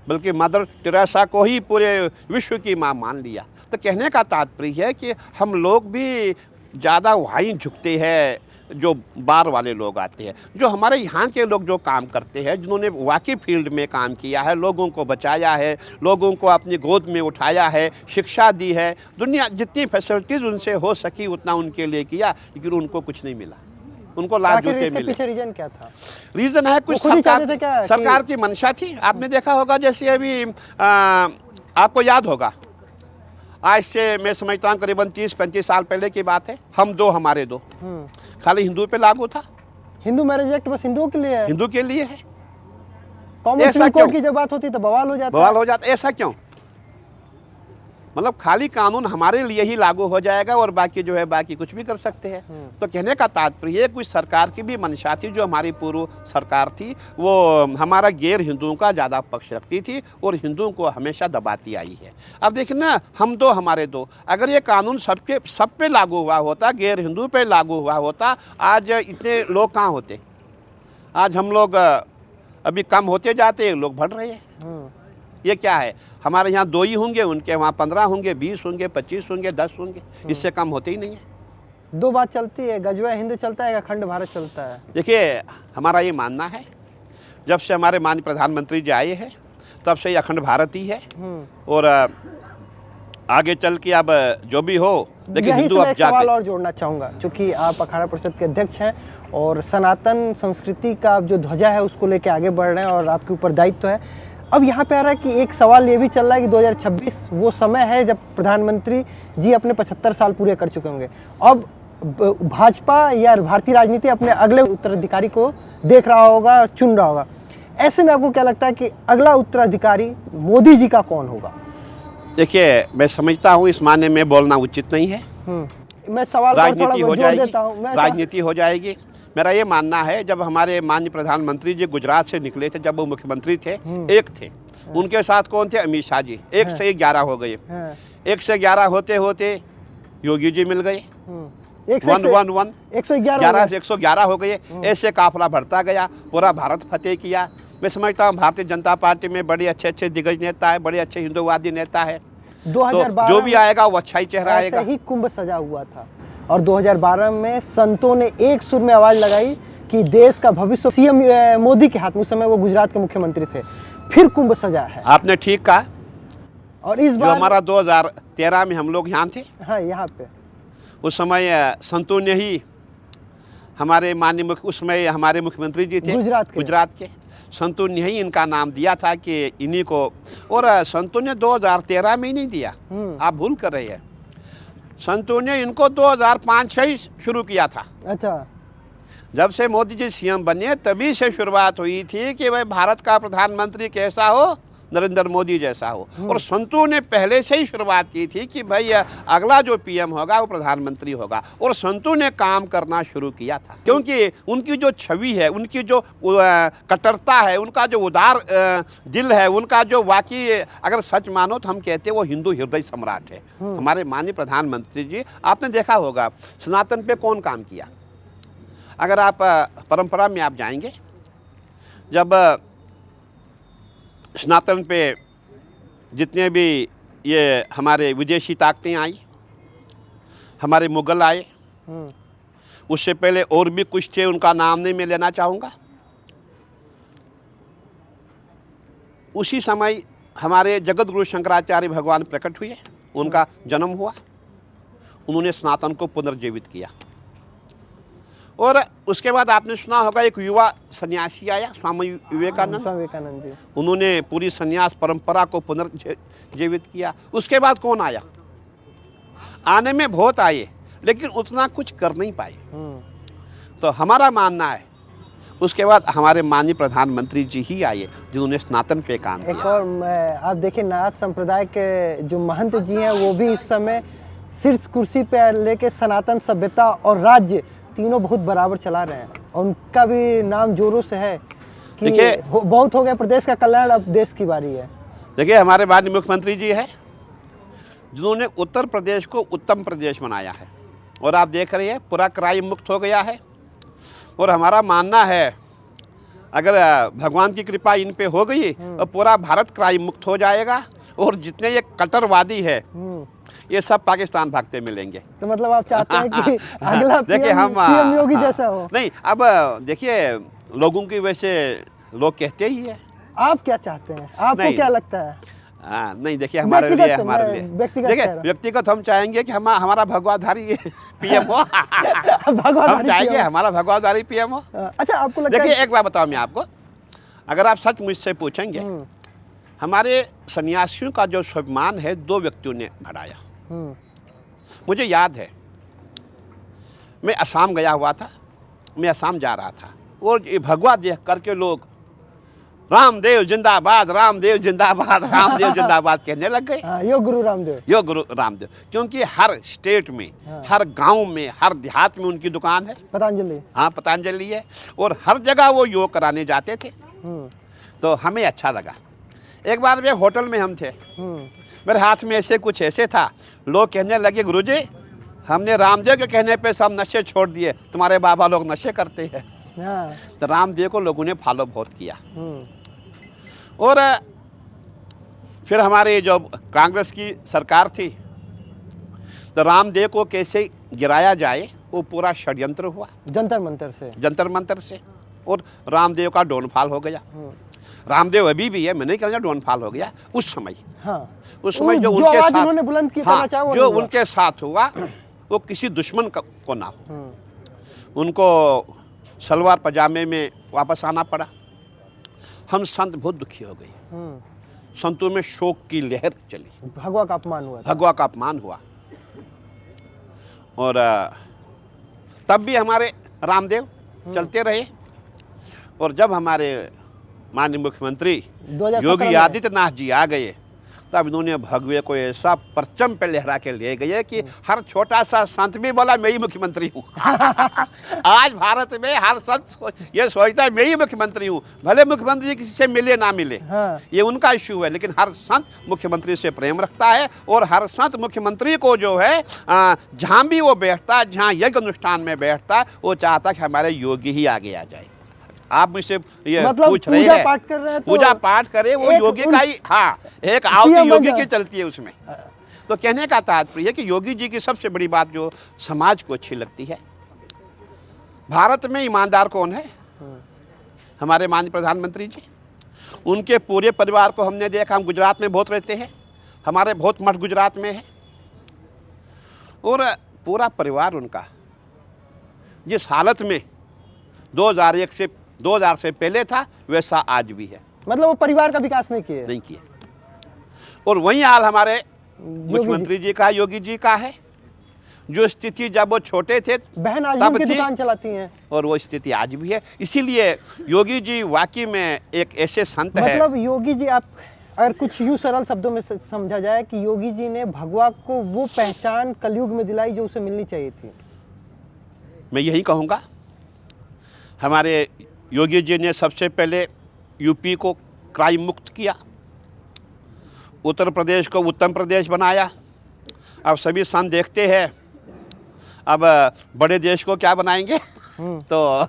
बल्कि मदर टेरेसा को ही पूरे विश्व की माँ मान लिया। तो कहने का तात्पर्य है कि हम लोग भी ज़्यादा वहीं झुकते हैं जो बाहर वाले लोग आते हैं। जो हमारे यहाँ के लोग जो काम करते हैं, जिन्होंने वाकई फील्ड में काम किया है, लोगों को बचाया है, लोगों को अपनी गोद में उठाया है, शिक्षा दी है, दुनिया जितनी फैसिलिटीज़ उनसे हो सकी उतना उनके लिए किया, लेकिन उनको कुछ नहीं मिला, उनको लाज जूते मिले। पीछे रीजन क्या था? रीज़न है कुछ सरकार की मंशा थी। आपने देखा होगा, जैसे अभी आपको याद होगा, आज से मैं समझता हूँ करीबन 30-35 साल पहले की बात है, हम दो हमारे दो खाली हिंदू पे लागू था। हिंदू मैरिज एक्ट बस हिंदुओं के लिए है, हिंदू के लिए है। कॉमन सिविल कोड की जब बात होती है तो बवाल हो जाता है। ऐसा क्यों? मतलब खाली कानून हमारे लिए ही लागू हो जाएगा और बाकी जो है बाकी कुछ भी कर सकते हैं। तो कहने का तात्पर्य कुछ सरकार की भी मंशा थी, जो हमारी पूर्व सरकार थी वो हमारा गैर हिंदुओं का ज़्यादा पक्ष रखती थी और हिंदुओं को हमेशा दबाती आई है। अब देखिए ना, हम दो हमारे दो, अगर ये कानून सब पे लागू हुआ होता, गैर हिंदू पे लागू हुआ होता, आज इतने लोग कहाँ होते? आज हम लोग अभी कम होते जाते, लोग बढ़ रहे हैं। ये क्या है? हमारे यहाँ 2 ही होंगे, उनके वहाँ 15 होंगे, 20 होंगे, 25 होंगे, 10 होंगे, इससे कम होते ही नहीं है। 2 बात चलती है, गजवा हिंद चलता है या अखंड भारत चलता है? देखिए, हमारा ये मानना है, जब से हमारे माननीय प्रधानमंत्री जी आए हैं तब से ये अखंड भारत ही है, और आगे चल के अब जो भी हो, देखिए हिंदू अब एक सवाल और जोड़ना चाहूँगा, क्योंकि आप अखाड़ा परिषद के अध्यक्ष हैं और सनातन संस्कृति का जो ध्वजा है उसको लेके आगे बढ़ रहे हैं और आपके ऊपर दायित्व है। अब यहाँ पे आ रहा है कि एक सवाल ये भी चल रहा है कि 2026 वो समय है जब प्रधानमंत्री जी अपने 75 साल पूरे कर चुके होंगे। अब भाजपा या भारतीय राजनीति अपने अगले उत्तराधिकारी को देख रहा होगा, चुन रहा होगा। ऐसे में आपको क्या लगता है कि अगला उत्तराधिकारी मोदी जी का कौन होगा? देखिए, मैं समझता हूँ इस मायने में बोलना उचित नहीं है। मैं सवाल राजनीति हो जाएगी, देता हूँ, राजनीति हो जाएगी। मेरा ये मानना है, जब हमारे माननीय प्रधानमंत्री जी गुजरात से निकले थे, जब वो मुख्यमंत्री थे, एक थे, उनके साथ कौन थे? अमित शाह जी। 1 से 11 हो गए। 1 से 11 होते होते योगी जी मिल गए, एक से 111 111 से 111 हो गए। ऐसे काफिला बढ़ता गया, पूरा भारत फतेह किया। मैं समझता हूँ भारतीय जनता पार्टी में बड़े अच्छे अच्छे दिग्गज नेता है, बड़े अच्छे हिंदुवादी नेता है। 2012 तो जो भी आएगा वो अच्छा ही चेहरा ऐसे आएगा। ही कुंभ सजा हुआ था और 2012 में संतों ने एक सुर में आवाज लगाई कि देश का भविष्य सीएम मोदी के हाथ में, उस समय वो गुजरात के मुख्यमंत्री थे, फिर कुंभ सजा है। आपने ठीक कहा। और इस जो बार हमारा 2013 में हम लोग यहाँ थे, हाँ यहाँ पे उस समय संतों ने ही हमारे माननीय उस समय हमारे मुख्यमंत्री जी थे गुजरात के संतों ने ही इनका नाम दिया था कि इन्हीं को। और संतों ने 2013 में ही नहीं दिया, आप भूल कर रहे हैं। संतों ने इनको 2005 से ही शुरू किया था। अच्छा, जब से मोदी जी सीएम बने तभी से शुरुआत हुई थी कि भाई भारत का प्रधानमंत्री कैसा हो, नरेंद्र मोदी जैसा हो। और संतों ने पहले से ही शुरुआत की थी कि भाई अगला जो पीएम होगा वो प्रधानमंत्री होगा। और संतों ने काम करना शुरू किया था, क्योंकि उनकी जो छवि है, उनकी जो कट्टरता है, उनका जो उदार दिल है, उनका जो वाकई अगर सच मानो तो हम कहते हैं वो हिंदू हृदय सम्राट है हमारे माननीय प्रधानमंत्री जी। आपने देखा होगा सनातन पे कौन काम किया। अगर आप परंपरा में आप जाएंगे, जब सनातन पे जितने भी ये हमारे विदेशी ताकतें आई, हमारे मुगल आए, उससे पहले और भी कुछ थे, उनका नाम नहीं मैं लेना चाहूँगा। उसी समय हमारे जगत गुरु शंकराचार्य भगवान प्रकट हुए, उनका जन्म हुआ, उन्होंने सनातन को पुनर्जीवित किया। और उसके बाद आपने सुना होगा एक युवा सन्यासी आया, स्वामी विवेकानंद जी, उन्होंने पूरी सन्यास परंपरा को पुनर्जीवित किया। उसके बाद कौन आया? आने में बहुत आए लेकिन उतना कुछ कर नहीं पाए। तो हमारा मानना है उसके बाद हमारे माननीय प्रधानमंत्री जी ही आए जिन्होंने सनातन पे काम किया। एक और आप देखिए नाथ संप्रदाय के जो महंत जी हैं वो भी इस समय शीर्ष कुर्सी पे लेके सनातन सभ्यता और राज्य तीनों बहुत बराबर चला रहे हैं और उनका भी नाम जोरों से है कि बहुत हो गया प्रदेश का कल्याण, अब देश की बारी है। देखिए हमारे माननीय मुख्यमंत्री जी है जिन्होंने उत्तर प्रदेश को उत्तम प्रदेश बनाया है और आप देख रहे हैं पूरा क्राइम मुक्त हो गया है। और हमारा मानना है अगर भगवान की कृपा इन पे हो गई तो पूरा भारत क्राइम मुक्त हो जाएगा और जितने ये कट्टरवादी है ये सब पाकिस्तान भागते मिलेंगे। तो मतलब आप चाहते हैं कि अगला देखिए हम सीएम योगी जैसा हो? नहीं, अब देखिए लोगों की वैसे लोग कहते ही है। आप क्या चाहते हैं, आपको क्या लगता है? नहीं देखिए हमारे लिए देखिए व्यक्तिगत हम चाहेंगे कि हमारा भगवाधारी पीएम हो। हम चाहेंगे हमारा भगवाधारी पीएम हो। अच्छा, आपको लगता है? देखिए एक बात बताओ मैं आपको, अगर आप सच मुझसे पूछेंगे, हमारे सन्यासियों का जो स्वाभिमान है दो व्यक्तियों ने बढ़ाया। मुझे याद है मैं असम गया हुआ था, मैं असम जा रहा था और ये भगवा देख करके लोग रामदेव जिंदाबाद, रामदेव जिंदाबाद, रामदेव जिंदाबाद कहने लग गए। योग गुरु रामदेव, योग गुरु रामदेव, क्योंकि हर स्टेट में, हर गांव में, हर देहात में उनकी दुकान है पतंजलि। हाँ पतंजलि है और हर जगह वो योग कराने जाते थे। तो हमें अच्छा लगा। एक बार वे होटल में हम थे, मेरे हाथ में ऐसे कुछ ऐसे था, लोग कहने लगे गुरुजी हमने रामदेव के कहने पे सब नशे छोड़ दिए, तुम्हारे बाबा लोग नशे करते हैं। तो रामदेव को लोगों ने फॉलो बहुत किया। और फिर हमारे जो कांग्रेस की सरकार थी तो रामदेव को कैसे गिराया जाए वो पूरा षड्यंत्र हुआ जंतर मंतर से और रामदेव का डाउनफॉल हो गया। रामदेव अभी भी है, मैं नहीं कहना डाउनफॉल हो गया उस समय। उस समय जो उनके साथ बुलंद किया जो उनके साथ हुआ वो किसी दुश्मन को ना हो। उनको सलवार पजामे में वापस आना पड़ा। हम संत बहुत दुखी हो गए। संतों में शोक की लहर चली, भगवा का अपमान हुआ, भगवा का अपमान हुआ। और तब भी हमारे रामदेव चलते रहे। और जब हमारे माननीय मुख्यमंत्री योगी आदित्यनाथ जी आ गए तब इन्होंने भगवे को ऐसा परचम पे लहरा के ले गए कि हर छोटा सा संत भी बोला मैं ही मुख्यमंत्री हूँ। आज भारत में हर संत ये सोचता है मैं ही मुख्यमंत्री हूँ, भले मुख्यमंत्री किसी से मिले ना मिले। हाँ। ये उनका इश्यू है, लेकिन हर संत मुख्यमंत्री से प्रेम रखता है और हर संत मुख्यमंत्री को जो है जहाँ भी वो बैठता है, जहाँ यज्ञ अनुष्ठान में बैठता है, वो चाहता कि हमारे योगी ही आगे आ जाए। आप मुझसे ये मतलब पूछ रहे पूजा हैं, पाठ कर रहे हैं तो पूजा पाठ करे वो योगी का ही, हाँ, एक PM आवती योगी बन की जाओ। चलती है उसमें। तो कहने का तात्पर्य है कि योगी जी की सबसे बड़ी बात जो समाज को अच्छी लगती है, भारत में ईमानदार कौन है? हमारे माननीय प्रधानमंत्री जी। उनके पूरे परिवार को हमने देखा, हम गुजरात में बहुत रहते हैं, हमारे बहुत मठ गुजरात में है, और पूरा परिवार उनका जिस हालत में 2000 से पहले था वैसा आज भी है। मतलब वो परिवार का विकास नहीं किए। नहीं किया। और वही हाल हमारे मुख्यमंत्री जी का, योगी जी का है। जो स्थिति जब वो छोटे थे बहन आज भी तब उनकी थी, दुकान चलाती हैं। और वो स्थिति आज भी है। इसीलिए योगी जी वाकई में एक ऐसे संत है। मतलब योगी जी, आप अगर कुछ यूँ सरल शब्दों में समझा जाए कि योगी जी ने भगवा को वो पहचान कलयुग में दिलाई जो उसे मिलनी चाहिए थी। मैं यही कहूँगा, हमारे योगी जी ने सबसे पहले यूपी को क्राइम मुक्त किया, उत्तर प्रदेश को उत्तम प्रदेश बनाया। अब सभी संत देखते हैं अब बड़े देश को क्या बनाएंगे। तो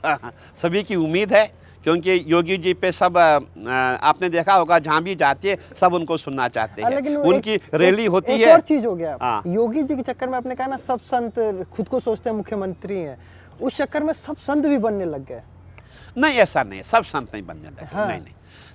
सभी की उम्मीद है, क्योंकि योगी जी पे सब आपने देखा होगा, जहाँ भी जाते हैं सब उनको सुनना चाहते हैं, लेकिन उनकी रैली होती एक है। और चीज हो गया, हाँ। योगी जी के चक्कर में आपने कहा ना सब संत खुद को सोचते हैं मुख्यमंत्री हैं, उस चक्कर में सब संत भी बनने लग गए। नहीं, ऐसा नहीं, सब संत नहीं बनने लगे। हाँ। नहीं,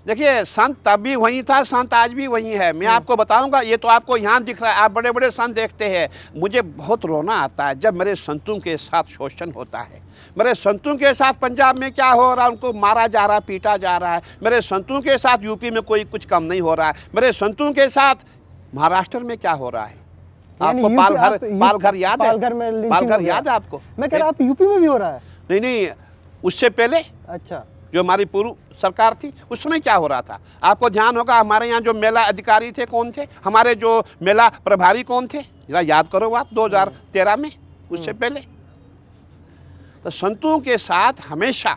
देखिए संत तब भी वही था, संत आज भी वही है। मैं आपको बताऊंगा, ये तो आपको यहाँ दिख रहा है, आप बड़े बड़े संत देखते हैं। मुझे बहुत रोना आता है जब मेरे संतों के साथ शोषण होता है। मेरे संतों के साथ पंजाब में क्या हो रहा है, उनको मारा जा रहा है, पीटा जा रहा है। मेरे संतों के साथ यूपी में कोई कुछ कम नहीं हो रहा है। मेरे संतों के साथ महाराष्ट्र में क्या हो रहा है। यानी आपको यूपी- आप पालघर याद है? पालघर में लिंचिंग पालघर हो गया। याद है आपको? मैं कह रहा आप यूपी में भी हो रहा है। नहीं, उससे पहले अच्छा। जो हमारी पूर्व सरकार थी उस समय क्या हो रहा था, आपको ध्यान होगा। हमारे यहाँ जो मेला अधिकारी थे कौन थे, हमारे जो मेला प्रभारी कौन थे, जरा याद करो आप 2013 में, उससे पहले। तो संतों के साथ हमेशा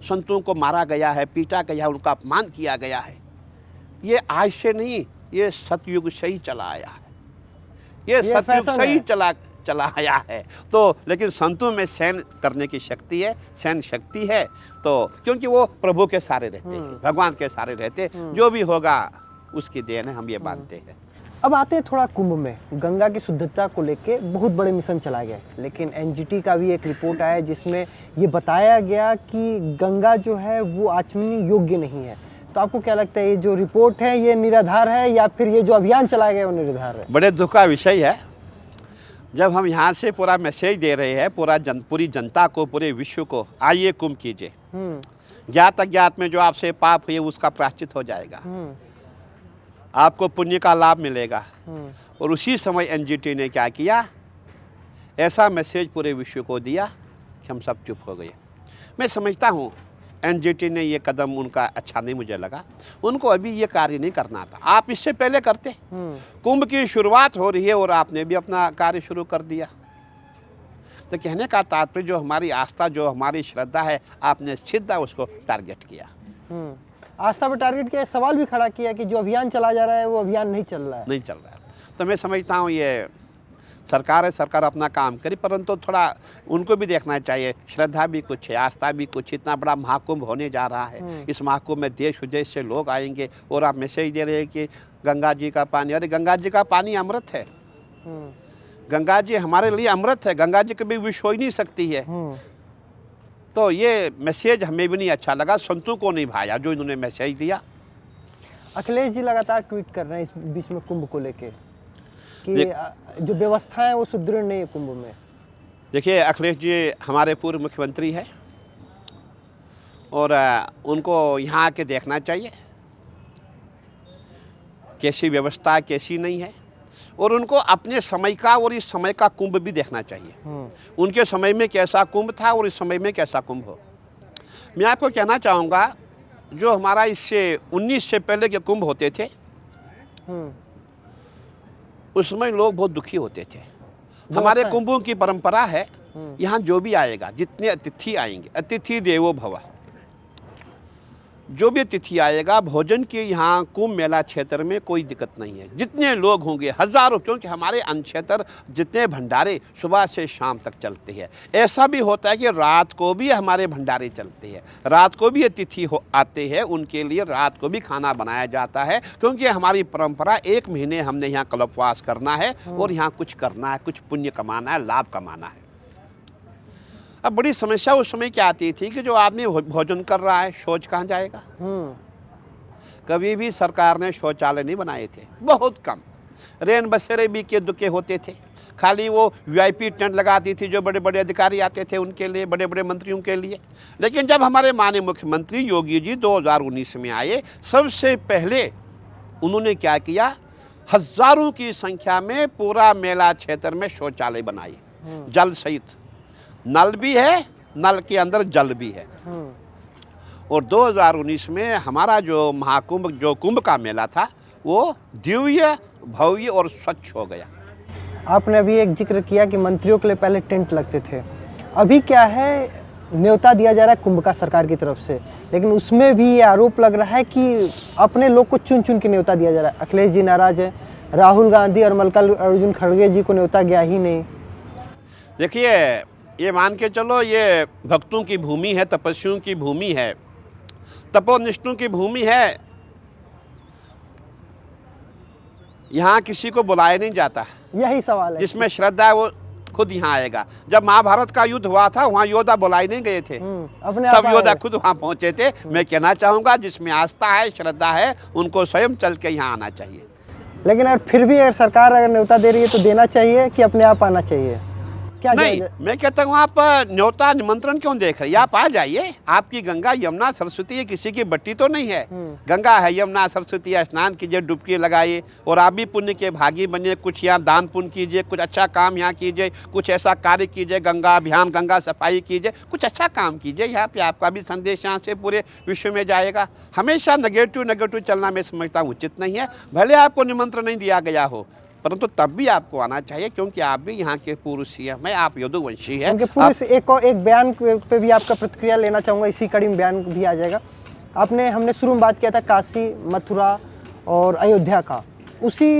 संतों को मारा गया है, पीटा गया, उनका अपमान किया गया है। ये आज से नहीं, ये सतयुग से ही चला आया है, ये सतयुग फैशन से ही है। चला आया है। तो लेकिन संतों में सहन करने की शक्ति है, सहन शक्ति है। तो क्योंकि वो प्रभु के सारे रहते हैं, भगवान के सारे रहते हैं, जो भी होगा उसकी देन है, हम ये मानते हैं। अब आते हैं थोड़ा कुंभ में। गंगा की शुद्धता को लेके बहुत बड़े मिशन चलाए गए, लेकिन एनजीटी का भी एक रिपोर्ट आया जिसमें ये बताया गया कि गंगा जो है वो आचमनी योग्य नहीं है। तो आपको क्या लगता है, ये जो रिपोर्ट है ये निराधार है या फिर ये जो अभियान चलाया गया वो निराधार है? बड़े दुख का विषय है जब हम यहाँ से पूरा मैसेज दे रहे हैं पूरी जनता को, पूरे विश्व को, आइए कुंभ कीजिए। ज्ञात अज्ञात में जो आपसे पाप हुए उसका प्रायश्चित हो जाएगा, आपको पुण्य का लाभ मिलेगा। और उसी समय एनजीटी ने क्या किया, ऐसा मैसेज पूरे विश्व को दिया कि हम सब चुप हो गए। मैं समझता हूँ एनजीटी ने ये कदम उनका अच्छा नहीं मुझे लगा, उनको अभी ये कार्य नहीं करना था, आप इससे पहले करते। कुंभ की शुरुआत हो रही है और आपने भी अपना कार्य शुरू कर दिया। तो कहने का तात्पर्य जो हमारी आस्था, जो हमारी श्रद्धा है, आपने सीधा उसको टारगेट किया। आस्था पर टारगेट किया, सवाल भी खड़ा किया कि जो अभियान चला जा रहा है वो अभियान नहीं चल रहा है। नहीं चल रहा है। तो मैं समझता हूँ ये सरकार है, सरकार अपना काम करे, परंतु थोड़ा उनको भी देखना चाहिए। श्रद्धा भी कुछ है, आस्था भी कुछ। इतना बड़ा महाकुंभ होने जा रहा है, इस महाकुंभ में देश विदेश से लोग आएंगे और आप मैसेज दे रहे हैं कि गंगा जी का पानी, अरे गंगा जी का पानी अमृत है। गंगा जी हमारे लिए अमृत है, गंगा जी कभी विष हो ही नहीं सकती है। तो ये मैसेज हमें भी नहीं अच्छा लगा, संतों को नहीं भाया जो इन्होंने मैसेज दिया। अखिलेश जी लगातार ट्वीट कर रहे हैं इस बीच में कुंभ को लेके कि जो व्यवस्था है वो सुदृढ़ नहीं है कुंभ में। देखिए अखिलेश जी हमारे पूर्व मुख्यमंत्री है और उनको यहाँ आके देखना चाहिए कैसी व्यवस्था कैसी नहीं है, और उनको अपने समय का और इस समय का कुंभ भी देखना चाहिए। उनके समय में कैसा कुंभ था और इस समय में कैसा कुंभ हो। मैं आपको कहना चाहूँगा जो हमारा इससे 19 से पहले के कुंभ होते थे हम्म। उस समय लोग बहुत दुखी होते थे। हमारे व्यवस्था है। कुंभों की परंपरा है, यहाँ जो भी आएगा, जितने अतिथि आएंगे, अतिथि देवो भव, जो भी अतिथि आएगा, भोजन की यहाँ कुंभ मेला क्षेत्र में कोई दिक्कत नहीं है। जितने लोग होंगे, हजारों, क्योंकि हमारे अन्न क्षेत्र जितने भंडारे सुबह से शाम तक चलते हैं। ऐसा भी होता है कि रात को भी हमारे भंडारे चलते हैं, रात को भी अतिथि आते हैं, उनके लिए रात को भी खाना बनाया जाता है, क्योंकि हमारी परंपरा 1 महीने हमने यहाँ कल्पवास करना है और यहाँ कुछ करना है, कुछ पुण्य कमाना है, लाभ कमाना है। अब बड़ी समस्या उस समय क्या आती थी कि जो आदमी भोजन कर रहा है, शौच कहाँ जाएगा। कभी भी सरकार ने शौचालय नहीं बनाए थे, बहुत कम। रेन बसेरे भी के दुके होते थे, खाली वो वीआईपी टेंट लगाती थी जो बड़े बड़े अधिकारी आते थे उनके लिए, बड़े बड़े मंत्रियों के लिए। लेकिन जब हमारे माननीय मुख्यमंत्री योगी जी 2019 में आए, सबसे पहले उन्होंने क्या किया, हजारों की संख्या में पूरा मेला क्षेत्र में शौचालय बनाए, जल सहित। नल भी है, नल के अंदर जल भी है। और 2019 में हमारा जो महाकुंभ, जो कुंभ का मेला था, वो दिव्य, भव्य और स्वच्छ हो गया। आपने अभी एक जिक्र किया कि मंत्रियों के लिए पहले टेंट लगते थे, अभी क्या है, न्योता दिया जा रहा है कुंभ का सरकार की तरफ से, लेकिन उसमें भी ये आरोप लग रहा है कि अपने लोग को चुन चुन के न्योता दिया जा रहा है। अखिलेश जी नाराज है, राहुल गांधी और मल्लिकार्जुन खड़गे जी को न्योता गया ही नहीं। देखिए, ये मान के चलो, ये भक्तों की भूमि है, तपस्वियों की भूमि है, तपोनिष्ठों की भूमि है। यहाँ किसी को बुलाया नहीं जाता। यही सवाल है। जिसमें श्रद्धा है वो खुद यहाँ आएगा। जब महाभारत का युद्ध हुआ था, वहाँ योद्धा बुलाए नहीं गए थे, अपने सब योद्धा खुद वहाँ पहुँचे थे। मैं कहना चाहूँगा, जिसमें आस्था है, श्रद्धा है, उनको स्वयं चल के यहाँ आना चाहिए। लेकिन अगर फिर भी अगर सरकार अगर न्योता दे रही है तो देना चाहिए कि अपने आप आना चाहिए? क्या नहीं, मैं कहता हूँ आप न्योता निमंत्रण क्यों देख रहे हैं? आप आ जाइए। आपकी गंगा यमुना सरस्वती, ये किसी की बट्टी तो नहीं है। गंगा है, यमुना सरस्वती, स्नान कीजिए, डुबकी लगाइए और आप भी पुण्य के भागी बनिए। कुछ यहाँ दान पुण्य कीजिए, कुछ अच्छा काम यहाँ कीजिए, कुछ ऐसा कार्य कीजिए, गंगा अभियान, गंगा सफाई कीजिए, कुछ अच्छा काम कीजिए। यहाँ पे आपका भी संदेश यहाँ से पूरे विश्व में जाएगा। हमेशा नेगेटिव चलना मैं समझता हूँ उचित नहीं है। भले आपको निमंत्रण नहीं दिया गया हो, परंतु तब भी आपको आना चाहिए, क्योंकि आप भी यहाँ के पूर्व सीएम हैं, आप यदुवंशी हैं। उनके पूरे से एक बयान पे भी आपका प्रतिक्रिया लेना चाहूँगा, इसी कड़ी में बयान भी आ जाएगा। हमने शुरू में बात किया था काशी, मथुरा और अयोध्या का, उसी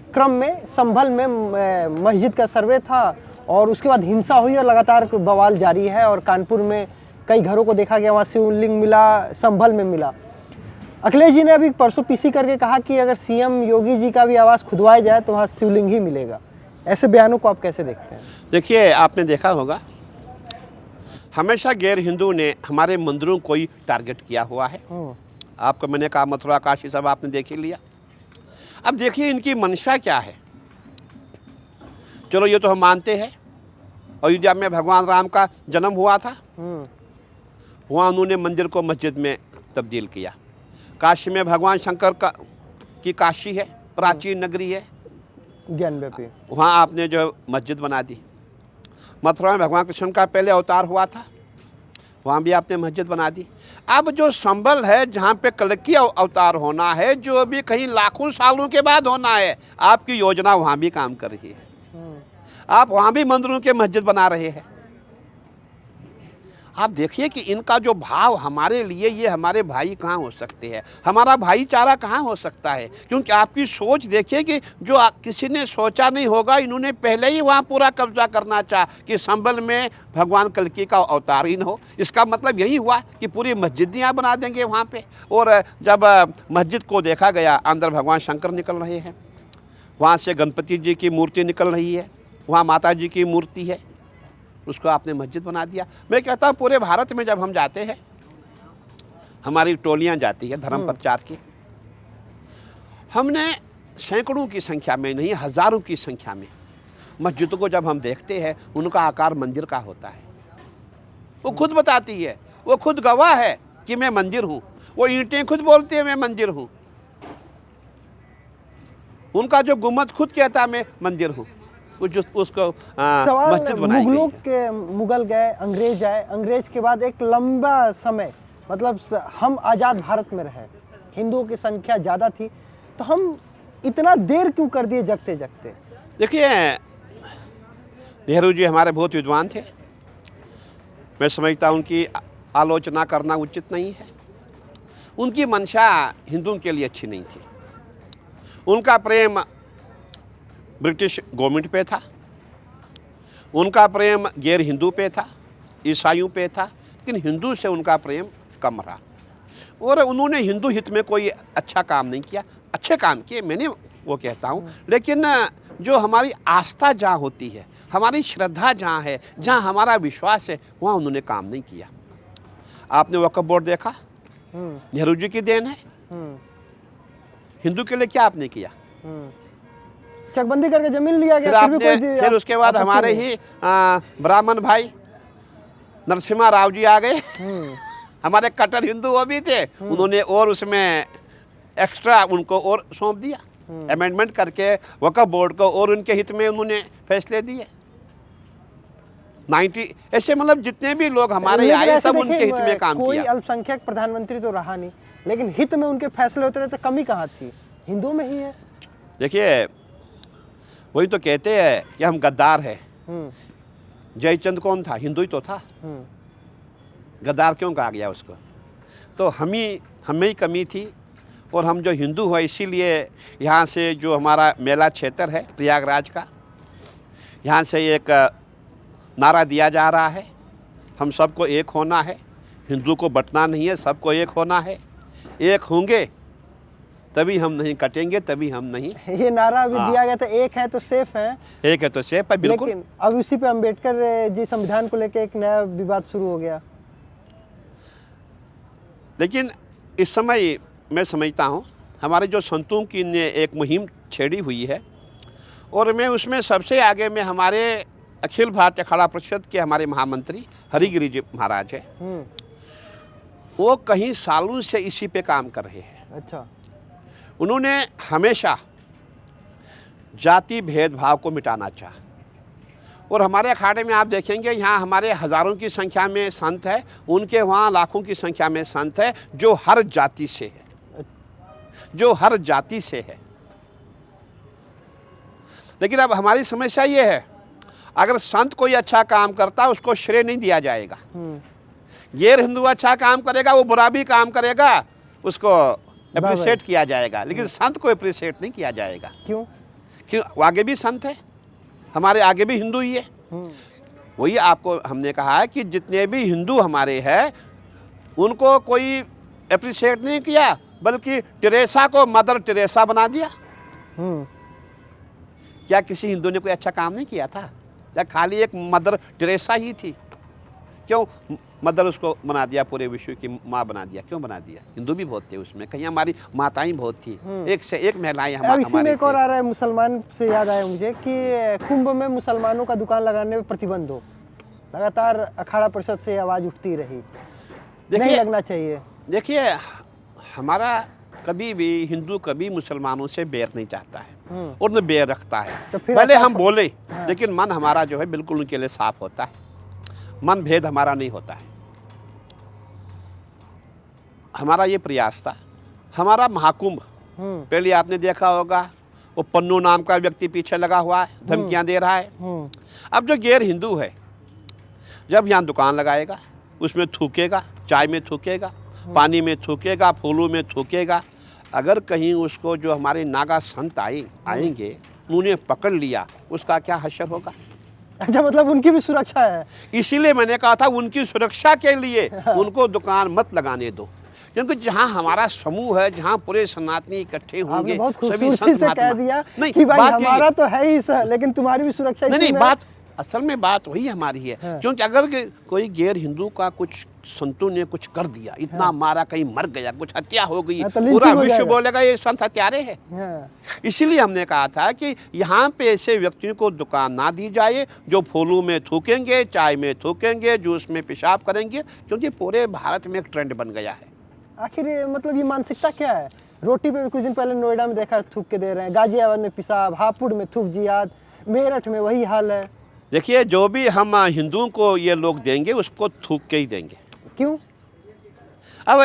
क्रम में संभल में मस्जिद का सर्वे था और उसके बाद हिंसा हुई और लगातार बवाल जारी है। और कानपुर में कई घरों को देखा गया, वहाँ शिवलिंग मिला, संभल में मिला। अखिलेश जी ने अभी परसों पीसी करके कहा कि अगर सीएम योगी जी का भी आवास खुदवाया जाए तो वहाँ शिवलिंग ही मिलेगा। ऐसे बयानों को आप कैसे देखते हैं? देखिए, आपने देखा होगा, हमेशा गैर हिंदू ने हमारे मंदिरों को ही टारगेट किया हुआ है। आपको मैंने कहा मथुरा काशी सब आपने देख ही लिया। अब देखिए इनकी मंशा क्या है। चलो ये तो हम मानते हैं, अयोध्या में भगवान राम का जन्म हुआ था, वहाँ उन्होंने मंदिर को मस्जिद में तब्दील किया। काशी में भगवान शंकर की काशी है, प्राचीन नगरी है, ज्ञानव्यापी, वहाँ आपने जो मस्जिद बना दी। मथुरा में भगवान कृष्ण का पहले अवतार हुआ था, वहाँ भी आपने मस्जिद बना दी। अब जो संभल है, जहाँ पे कल्कि अवतार होना है, जो भी कहीं लाखों सालों के बाद होना है, आपकी योजना वहाँ भी काम कर रही है। आप वहाँ भी मंदिरों के मस्जिद बना रहे हैं। आप देखिए कि इनका जो भाव हमारे लिए, ये हमारे भाई कहाँ हो सकते हैं, हमारा भाईचारा कहाँ हो सकता है। क्योंकि आपकी सोच देखिए कि जो किसी ने सोचा नहीं होगा, इन्होंने पहले ही वहाँ पूरा कब्जा करना चाहा कि संभल में भगवान कल्कि का अवतार ही न हो। इसका मतलब यही हुआ कि पूरी मस्जिद यहाँ बना देंगे वहाँ पे। और जब मस्जिद को देखा गया, अंदर भगवान शंकर निकल रहे हैं, वहाँ से गणपति जी की मूर्ति निकल रही है, वहाँ माता जी की मूर्ति है, उसको आपने मस्जिद बना दिया। मैं कहता हूँ पूरे भारत में जब हम जाते हैं, हमारी टोलियाँ जाती है धर्म प्रचार की, हमने सैकड़ों की संख्या में नहीं, हजारों की संख्या में मस्जिदों को जब हम देखते हैं, उनका आकार मंदिर का होता है। वो खुद बताती है, वो खुद गवाह है कि मैं मंदिर हूँ। वो ईंटें खुद बोलती है मैं मंदिर हूँ। उनका जो गुम्बद खुद कहता है मैं मंदिर हूँ। उसको मस्जिद बनाई गई है। मुगल गए, अंग्रेज आए, अंग्रेज के बाद एक लंबा समय, मतलब हम आज़ाद भारत में रहे, हिंदुओं की संख्या ज़्यादा थी, तो हम इतना देर क्यों कर दिए जगते जगते? देखिए, नेहरू जी हमारे बहुत विद्वान थे। मैं समझता हूँ उनकी आलोचना करना उचित नहीं है। उनकी मंशा हिंदुओं के लिए अच्छी नहीं थी। उनका प्रेम ब्रिटिश गवर्नमेंट पे था, उनका प्रेम गैर हिंदू पे था, ईसाइयों पे था, लेकिन हिंदू से उनका प्रेम कम रहा। और उन्होंने हिंदू हित में कोई अच्छा काम नहीं किया। अच्छे काम किए, मैंने वो कहता हूँ, लेकिन जो हमारी आस्था जहाँ होती है, हमारी श्रद्धा जहाँ है, जहाँ हमारा विश्वास है, वहाँ उन्होंने काम नहीं किया। आपने वक्फ बोर्ड देखा, नेहरू जी की देन है। हिंदू के लिए क्या आपने किया? चकबंदी करके जमीन लिया फिर गया, फिर भी आपने कोई फिर उसके बाद आपत्ति हमारे नहीं। ही ब्राह्मण भाई नरसिम्हा राव जी आ गए। हमारे कट्टर हिंदू वो भी थे, उन्होंने और उसमें एक्स्ट्रा उनको और सौंप दिया, अमेंडमेंट करके वक्फ बोर्ड को, और उनके हित में उन्होंने फैसले दिए। 90 ऐसे मतलब जितने भी लोग हमारे लेकिन आए ऐसे सब देखिए, उनके हित में काम कोई किया। अल्पसंख्यक प्रधानमंत्री तो रहा नहीं, लेकिन हित में उनके फैसले होते रहे, तो कमी कहाँ थी? हिंदुओं में ही है। देखिए, वही तो कहते हैं कि हम गद्दार हैं। जयचंद कौन था? हिंदू ही तो था। गद्दार क्यों कहा गया उसको? तो हमें ही कमी थी। और हम जो हिंदू हैं, इसीलिए यहाँ से जो हमारा मेला क्षेत्र है प्रयागराज का, यहाँ से एक नारा दिया जा रहा है, हम सबको एक होना है, हिंदू को बंटना नहीं है, सबको एक होना है। एक होंगे तभी हम नहीं कटेंगे, तभी हम नहीं। ये नारा अभी दिया गया था, एक है तो सेफ है। एक है तो सेफ है, बिल्कुल। लेकिन अब उसी पे अंबेडकर जी संविधान को लेकर एक नया विवाद शुरू हो गया। लेकिन इस समय मैं समझता हूँ हमारे जो संतों की ने एक मुहिम छेड़ी हुई है, और मैं उसमें सबसे आगे में हमारे अखिल भारतीय अखाड़ा परिषद के हमारे महामंत्री हरिगिरि जी महाराज है। वो कई सालों से इसी पे काम कर रहे हैं। अच्छा। उन्होंने हमेशा जाति भेदभाव को मिटाना चाहा। और हमारे अखाड़े में आप देखेंगे, यहाँ हमारे हज़ारों की संख्या में संत है, उनके वहाँ लाखों की संख्या में संत है जो हर जाति से है, जो हर जाति से है। लेकिन अब हमारी समस्या ये है, अगर संत कोई अच्छा काम करता उसको श्रेय नहीं दिया जाएगा। गैर हिंदू अच्छा काम करेगा, वो बुरा भी काम करेगा, उसको अप्रिशिएट किया जाएगा, लेकिन संत को अप्रिशिएट नहीं किया जाएगा। क्यों? क्यों? आगे भी संत है, हमारे आगे भी हिंदू ही है। वही आपको हमने कहा है कि जितने भी हिंदू हमारे हैं उनको कोई अप्रिशिएट नहीं किया, बल्कि टेरेसा को मदर टेरेसा बना दिया। क्या किसी हिंदू ने कोई अच्छा काम नहीं किया था? या खाली एक मदर टेरेसा ही थी? क्यों मदर उसको बना दिया, पूरे विश्व की माँ बना दिया? क्यों बना दिया? हिंदू भी बहुत थे उसमें, कहीं हमारी माताएं बहुत थी, एक से एक महिलाएं अब इसी में एक और हमारी। आ रहा है, मुसलमान से याद आया मुझे कि कुंभ में मुसलमानों का दुकान लगाने में प्रतिबंध हो। लगातार अखाड़ा परिषद से आवाज उठती रही, नहीं लगना चाहिए। देखिए, हमारा कभी भी हिंदू कभी मुसलमानों से बैर नहीं चाहता है और न बैर रखता है। तो फिर भले ऐसा हम बोले, लेकिन मन हमारा जो है बिल्कुल उनके लिए साफ होता है। मन भेद हमारा नहीं होता है। हमारा ये प्रयास था। हमारा महाकुंभ, पहले आपने देखा होगा, वो पन्नू नाम का व्यक्ति पीछे लगा हुआ है, धमकियां दे रहा है। अब जो गैर हिंदू है, जब यहाँ दुकान लगाएगा, उसमें थूकेगा, चाय में थूकेगा, पानी में थूकेगा, फूलों में थूकेगा, अगर कहीं उसको जो हमारे नागा संत आएंगे, उन्हें पकड़ लिया, उसका क्या हश्र होगा? अच्छा, मतलब उनकी भी सुरक्षा है। इसीलिए मैंने कहा था उनकी सुरक्षा के लिए उनको दुकान मत लगाने दो, क्योंकि जहाँ हमारा समूह है, जहाँ पूरे सनातनी इकट्ठे होंगे, बहुत सभी खूबसूरती से कह दिया कि भाई हमारा तो है ही सर, लेकिन तुम्हारी भी सुरक्षा इसी नहीं, में। बात असल में बात वही हमारी है। क्योंकि अगर कोई गैर हिंदू का कुछ संतों ने कुछ कर दिया, इतना मारा, कहीं मर गया, कुछ हत्या हो गई, तो पूरा विश्व बोलेगा ये संत हत्यारे हैं। इसीलिए हमने कहा था कि यहाँ पे ऐसे व्यक्तियों को दुकान ना दी जाए जो फूलों में थूकेंगे, चाय में थूकेंगे, जूस में पेशाब करेंगे, क्योंकि पूरे भारत में एक ट्रेंड बन गया है। आखिर मतलब ये मानसिकता क्या है? रोटी पे भी कुछ दिन पहले नोएडा में देखा, थूक के दे रहे हैं, गाजियाबाद में पेशाब, हापुड़ में थूक जियाद, मेरठ में वही हाल है। देखिए, जो भी हम हिंदुओं को ये लोग देंगे उसको थूक के ही देंगे। क्यों? अब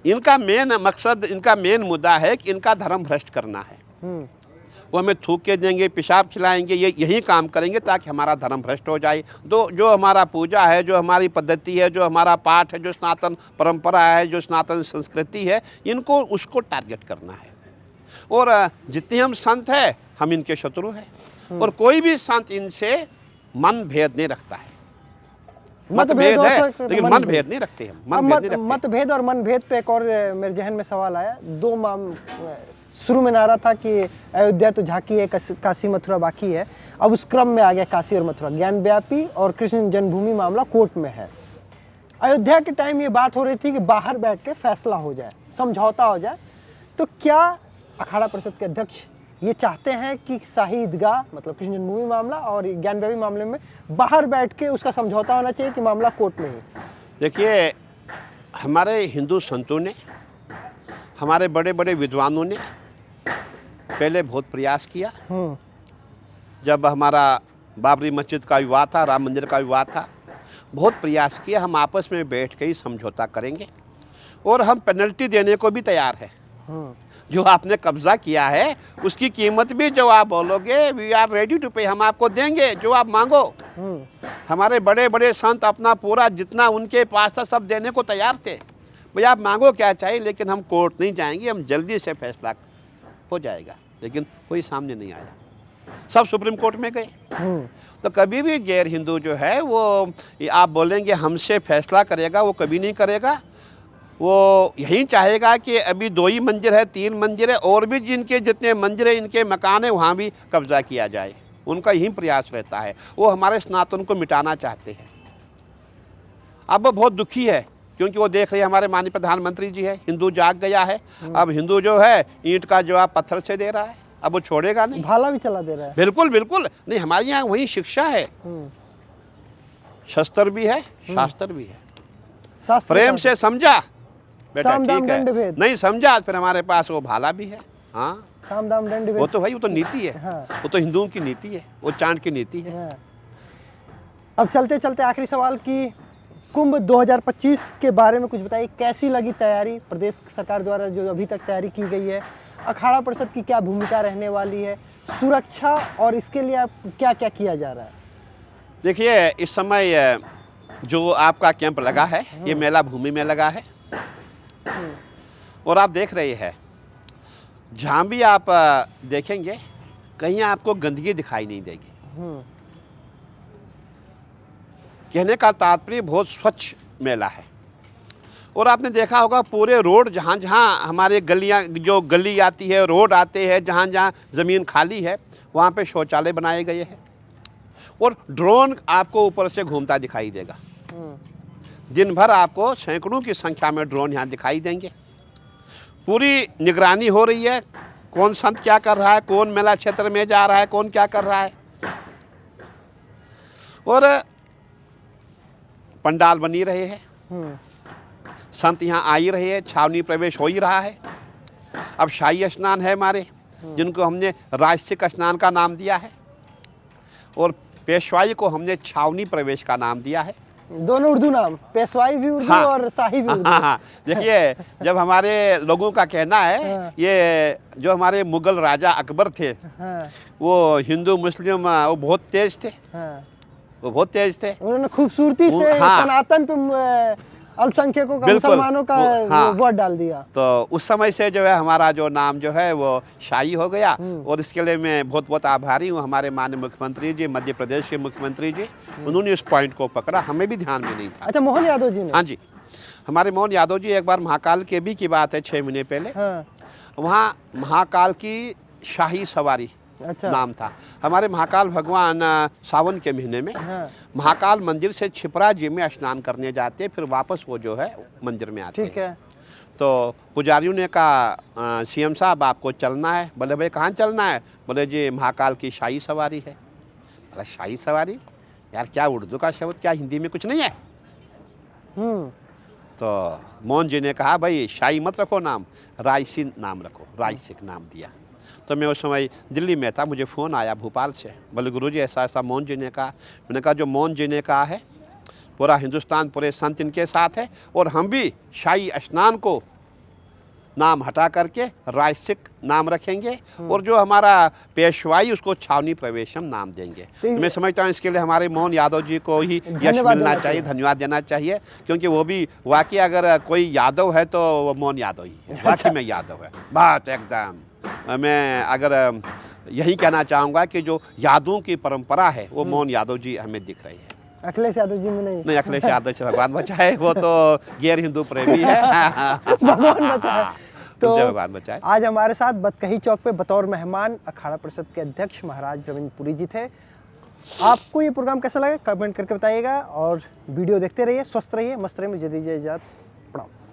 इनका मेन मकसद, इनका मेन मुद्दा है कि इनका धर्म भ्रष्ट करना है। वो हमें थूक के देंगे, पेशाब खिलाएंगे, ये यही काम करेंगे ताकि हमारा धर्म भ्रष्ट हो जाए। तो जो हमारा पूजा है, जो हमारी पद्धति है, जो हमारा पाठ है, जो सनातन परंपरा है, जो सनातन संस्कृति है, इनको उसको टारगेट करना है। और जितने हम संत हैं, हम इनके शत्रु हैं। और कोई भी संत इनसे मन भेद नहीं रखता है। मतभेद है लेकिन मन भेद नहीं रखते हम। मतभेद और मनभेद पे एक और मेरे जहन में सवाल आया। शुरू में नारा था कि अयोध्या तो झांकी है, काशी मथुरा बाकी है। अब उस क्रम में आ गया काशी और मथुरा। ज्ञान व्यापी और कृष्ण जन्मभूमि मामला कोर्ट में है। अयोध्या के टाइम ये बात हो रही थी कि बाहर बैठ के फैसला हो जाए, समझौता हो जाए। तो क्या अखाड़ा परिषद के अध्यक्ष ये चाहते हैं कि शाही ईदगाह मतलब कृष्ण जन्मभूमि मामला और ज्ञान व्यापी मामले में बाहर बैठ के उसका समझौता होना चाहिए कि मामला कोर्ट में ही? देखिए, हमारे हिंदू संतों ने, हमारे बड़े बड़े विद्वानों ने पहले बहुत प्रयास किया। जब हमारा बाबरी मस्जिद का विवाद था, राम मंदिर का विवाद था, बहुत प्रयास किया। हम आपस में बैठ के ही समझौता करेंगे और हम पेनल्टी देने को भी तैयार है। जो आपने कब्जा किया है उसकी कीमत भी जो आप बोलोगे, वी आर रेडी टू पे, हम आपको देंगे जो आप मांगो। हमारे बड़े बड़े संत अपना पूरा जितना उनके पास था सब देने को तैयार थे। भाई आप मांगो क्या चाहिए, लेकिन हम कोर्ट नहीं जाएंगे, हम जल्दी से फैसला हो जाएगा। लेकिन कोई सामने नहीं आया, सब सुप्रीम कोर्ट में गए। तो कभी भी गैर हिंदू जो है वो आप बोलेंगे हमसे फैसला करेगा, वो कभी नहीं करेगा। वो यही चाहेगा कि अभी 2 ही मंदिर है, 3 मंदिर है, और भी जिनके जितने मंदिर है, इनके मकान है, वहाँ भी कब्जा किया जाए। उनका यही प्रयास रहता है। वो हमारे सनातन को मिटाना चाहते हैं। अब वो बहुत दुखी है क्योंकि वो देख रहे हैं हमारे माननीय प्रधानमंत्री जी है, हिंदू जाग गया है। अब हिंदू जो है ईंट का जवाब पत्थर से दे रहा है, अब वो छोड़ेगा नहीं। भाला भी चला दे रहा है। बिल्कुल बिल्कुल नहीं, हमारे यहाँ वही शिक्षा है, शस्त्र भी है, शास्त्र भी है। प्रेम से समझा बेटा ठीक है, नहीं समझा फिर हमारे पास वो भाला भी है। हाँ, साम दाम दंड भेद। वो तो भाई वो तो नीति है। हाँ। वो तो हिंदुओं की नीति है, वो चांद की नीति है। हाँ। अब चलते चलते आखिरी सवाल की कुंभ 2025 के बारे में कुछ बताइए। कैसी लगी तैयारी प्रदेश सरकार द्वारा जो अभी तक तैयारी की गई है? अखाड़ा परिषद की क्या भूमिका रहने वाली है? सुरक्षा और इसके लिए आप क्या क्या किया जा रहा है? देखिए, इस समय जो आपका कैंप लगा है ये मेला भूमि में लगा है और आप देख रहे हैं जहाँ भी आप देखेंगे कहीं आपको गंदगी दिखाई नहीं देगी। कहने का तात्पर्य बहुत स्वच्छ मेला है। और आपने देखा होगा पूरे रोड जहाँ जहाँ हमारे गलियाँ जो गली आती है, रोड आते हैं, जहाँ जहाँ ज़मीन खाली है वहाँ पे शौचालय बनाए गए हैं और ड्रोन आपको ऊपर से घूमता दिखाई देगा। दिन भर आपको सैकड़ों की संख्या में ड्रोन यहाँ दिखाई देंगे। पूरी निगरानी हो रही है, कौन संत क्या कर रहा है, कौन मेला क्षेत्र में जा रहा है, कौन क्या कर रहा है। और पंडाल बनी रहे हैं, संत यहाँ आ ही रहे हैं, छावनी प्रवेश हो ही रहा है। अब शाही स्नान है हमारे, जिनको हमने राजसिक स्नान का नाम दिया है, और पेशवाई को हमने छावनी प्रवेश का नाम दिया है। दोनों उर्दू नाम, पेशवाई भी उर्दू। हाँ, और शाही भी उर्दू। हाँ, देखिए जब हमारे लोगों का कहना है हाँ, ये जो हमारे मुगल राजा अकबर थे हाँ, वो हिंदू मुस्लिम वो बहुत तेज थे हाँ, वो बहुत तेज थे। उन्होंने खूबसूरती से हाँ, सनातन पे अल्पसंख्यकों का, मुसलमानों का हाँ, वोट डाल दिया। तो उस समय से जो है हमारा जो नाम जो है वो शाही हो गया। और इसके लिए मैं बहुत बहुत आभारी हूँ हमारे माननीय मुख्यमंत्री जी, मध्य प्रदेश के मुख्यमंत्री जी, उन्होंने इस पॉइंट को पकड़ा, हमें भी ध्यान में नहीं था। अच्छा, मोहन यादव जी ने? हाँ जी, हमारे मोहन यादव जी एक बार महाकाल के भी की बात है 6 महीने पहले हाँ, वहाँ महाकाल की शाही सवारी अच्छा, नाम था। हमारे महाकाल भगवान सावन के महीने में हाँ, महाकाल मंदिर से छिपरा जी में स्नान करने जाते, फिर वापस वो जो है मंदिर में आते। ठीक है। तो पुजारियों ने कहा सीएम साहब आपको चलना है। बोले भाई कहाँ चलना है? बोले जी महाकाल की शाही सवारी है। बोला शाही सवारी यार, क्या उर्दू का शब्द, क्या हिंदी में कुछ नहीं है? तो मोहन जी ने कहा भाई शाही मत रखो नाम, रायसी नाम रखो, रायसिक नाम दिया। तो मैं उस समय दिल्ली में था, मुझे फ़ोन आया भोपाल से, बोले गुरुजी ऐसा ऐसा मोहन जी ने कहा। मैंने कहा जो मोहन जी ने कहा है पूरा हिंदुस्तान, पूरे संत इनके साथ है, और हम भी शाही स्नान को नाम हटा करके राय सिख नाम रखेंगे और जो हमारा पेशवाई उसको छावनी प्रवेशम नाम देंगे। तो मैं समझता हूँ इसके लिए हमारे मोहन यादव जी को ही यश धन्यवाद मिलना देना चाहिए, धन्यवाद देना चाहिए, क्योंकि वो भी वाकई अगर कोई यादव है तो वो मोहन यादव ही है, वाकई में यादव है बात एकदम। मैं अगर यही कहना चाहूँगा कि जो यादवों की परंपरा है वो मोहन यादव जी हमें दिख रही है। अखिलेश यादव जी में नहीं। नहीं, अखिलेश यादव से भगवान बचाए, वो तो गैर हिंदू प्रेमी है। भगवान बचाए। तो उनसे भगवान बचाए। आज हमारे साथ बतकही चौक पे बतौर मेहमान अखाड़ा परिषद के अध्यक्ष महाराज रविंद्रपुरी जी थे। आपको ये प्रोग्राम कैसा लगा कमेंट करके बताइएगा और वीडियो देखते रहिए, स्वस्थ रहिए, मस्त रहिए। मुझे दीजिए इजाज़त। प्रणाम।